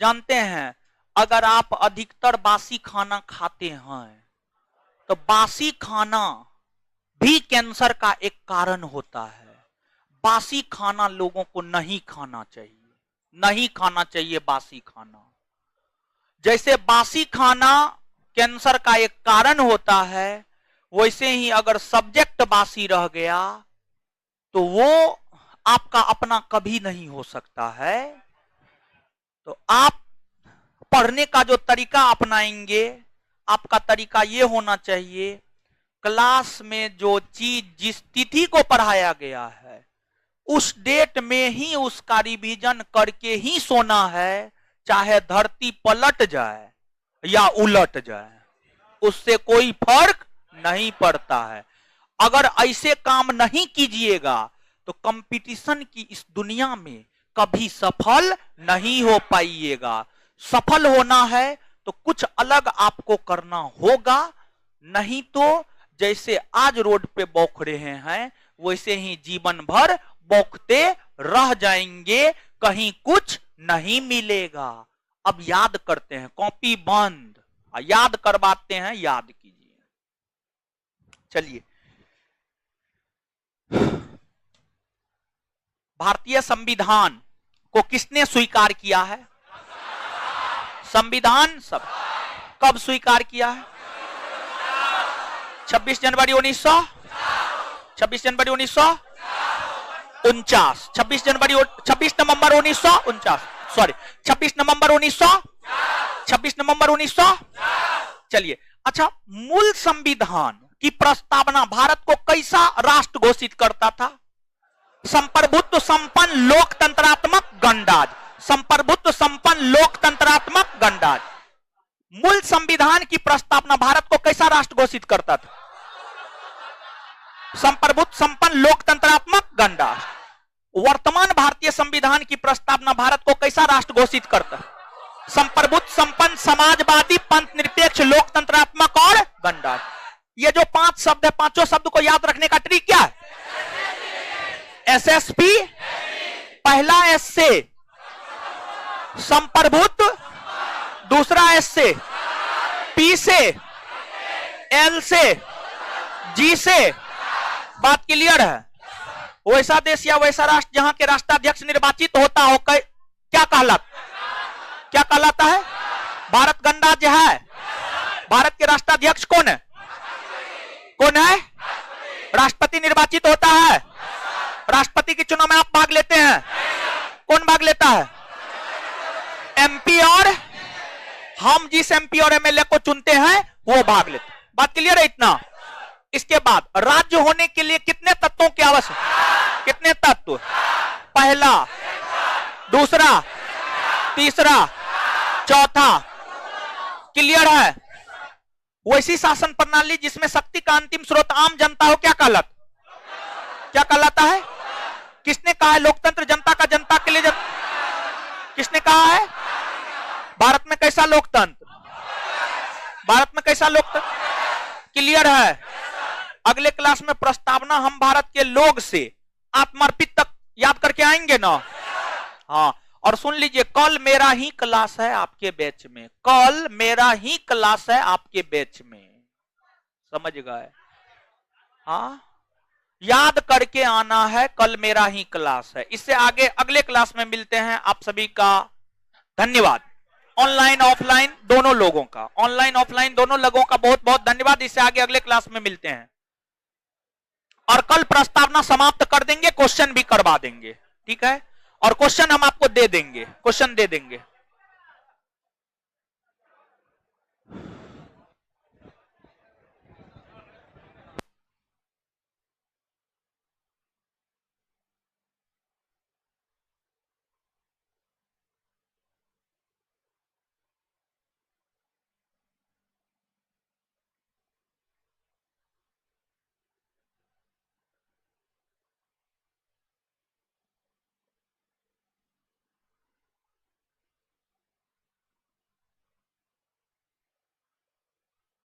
जानते हैं अगर आप अधिकतर बासी खाना खाते हैं तो बासी खाना भी कैंसर का एक कारण होता है। बासी खाना लोगों को नहीं खाना चाहिए, नहीं खाना चाहिए बासी खाना। जैसे बासी खाना कैंसर का एक कारण होता है, वैसे ही अगर सब्जेक्ट बासी रह गया तो वो आपका अपना कभी नहीं हो सकता है। तो आप पढ़ने का जो तरीका अपनाएंगे, आपका तरीका ये होना चाहिए, क्लास में जो चीज जिस तिथि को पढ़ाया गया है उस डेट में ही उसका रिवीजन करके ही सोना है, चाहे धरती पलट जाए या उलट जाए, उससे कोई फर्क नहीं पड़ता है। अगर ऐसे काम नहीं कीजिएगा तो कंपटीशन की इस दुनिया में कभी सफल नहीं हो पाइएगा। सफल होना है तो कुछ अलग आपको करना होगा, नहीं तो जैसे आज रोड पे बौख रहे हैं वैसे ही जीवन भर बौखते रह जाएंगे, कहीं कुछ नहीं मिलेगा। अब याद करते हैं, कॉपी बंद, याद करवाते हैं, याद कीजिए। चलिए, भारतीय संविधान को किसने स्वीकार किया है? संविधान सब कब स्वीकार किया है? 26 जनवरी 1949, 26 नवंबर 1949, सॉरी 26 नवंबर 1900। चलिए, अच्छा, मूल संविधान की प्रस्तावना भारत को कैसा राष्ट्र घोषित करता था? संप्रभुत्व संपन्न लोकतंत्रात्मक गणराज्य, संप्रभुत्व संपन्न लोकतंत्रात्मक गणराज्य। मूल संविधान की प्रस्तावना भारत को कैसा राष्ट्र घोषित करता था? संप्रभुत्व संपन्न लोकतंत्रात्मक गणराज्य। वर्तमान भारतीय संविधान की प्रस्तावना भारत को कैसा राष्ट्र घोषित करता है? संप्रभुत्व संपन्न समाजवादी पंथ निरपेक्ष लोकतंत्रात्मक और गणराज्य। ये जो 5 शब्द है, पांचों शब्द को याद रखने का ट्रिक क्या है? एसएसपी, पहला एस से संप्रभुत्व, दूसरा एस से, पी से, एल से, जी से। बात क्लियर है? वैसा देश या वैसा राष्ट्र जहां के राष्ट्राध्यक्ष निर्वाचित होता हो, क्या कहलाता है? भारत गणराज्य है। भारत के राष्ट्राध्यक्ष कौन है? राष्ट्रपति निर्वाचित होता है। राष्ट्रपति के चुनाव में आप भाग लेते हैं? कौन भाग लेता है? एमपी, और हम जिस एमपी और एमएलए को चुनते हैं वो भाग लेते हैं। बात क्लियर है इतना? इसके बाद राज्य होने के लिए कितने तत्वों की आवश्यकता? कितने तत्व? पहला, दूसरा, तीसरा, चौथा। क्लियर है? वैसी शासन प्रणाली जिसमें शक्ति का अंतिम स्रोत आम जनता हो, क्या कहलाता है? किसने कहा है लोकतंत्र जनता का, जनता के लिए किसने कहा है? भारत में कैसा लोकतंत्र? भारत में कैसा लोकतंत्र? क्लियर है? अगले क्लास में प्रस्तावना हम भारत के लोग से आत्मर्पित तक याद करके आएंगे ना? हाँ, और सुन लीजिए, कल मेरा ही क्लास है आपके बैच में, कल मेरा ही क्लास है आपके बैच में, समझ गए? हाँ, याद करके आना है, कल मेरा ही क्लास है। इससे आगे अगले क्लास में मिलते हैं। आप सभी का धन्यवाद, ऑनलाइन ऑफलाइन दोनों लोगों का, ऑनलाइन ऑफलाइन दोनों लोगों का बहुत बहुत धन्यवाद। इससे आगे अगले क्लास में मिलते हैं और कल प्रस्तावना समाप्त कर देंगे, क्वेश्चन भी करवा देंगे, ठीक है? और क्वेश्चन हम आपको दे देंगे, क्वेश्चन दे देंगे।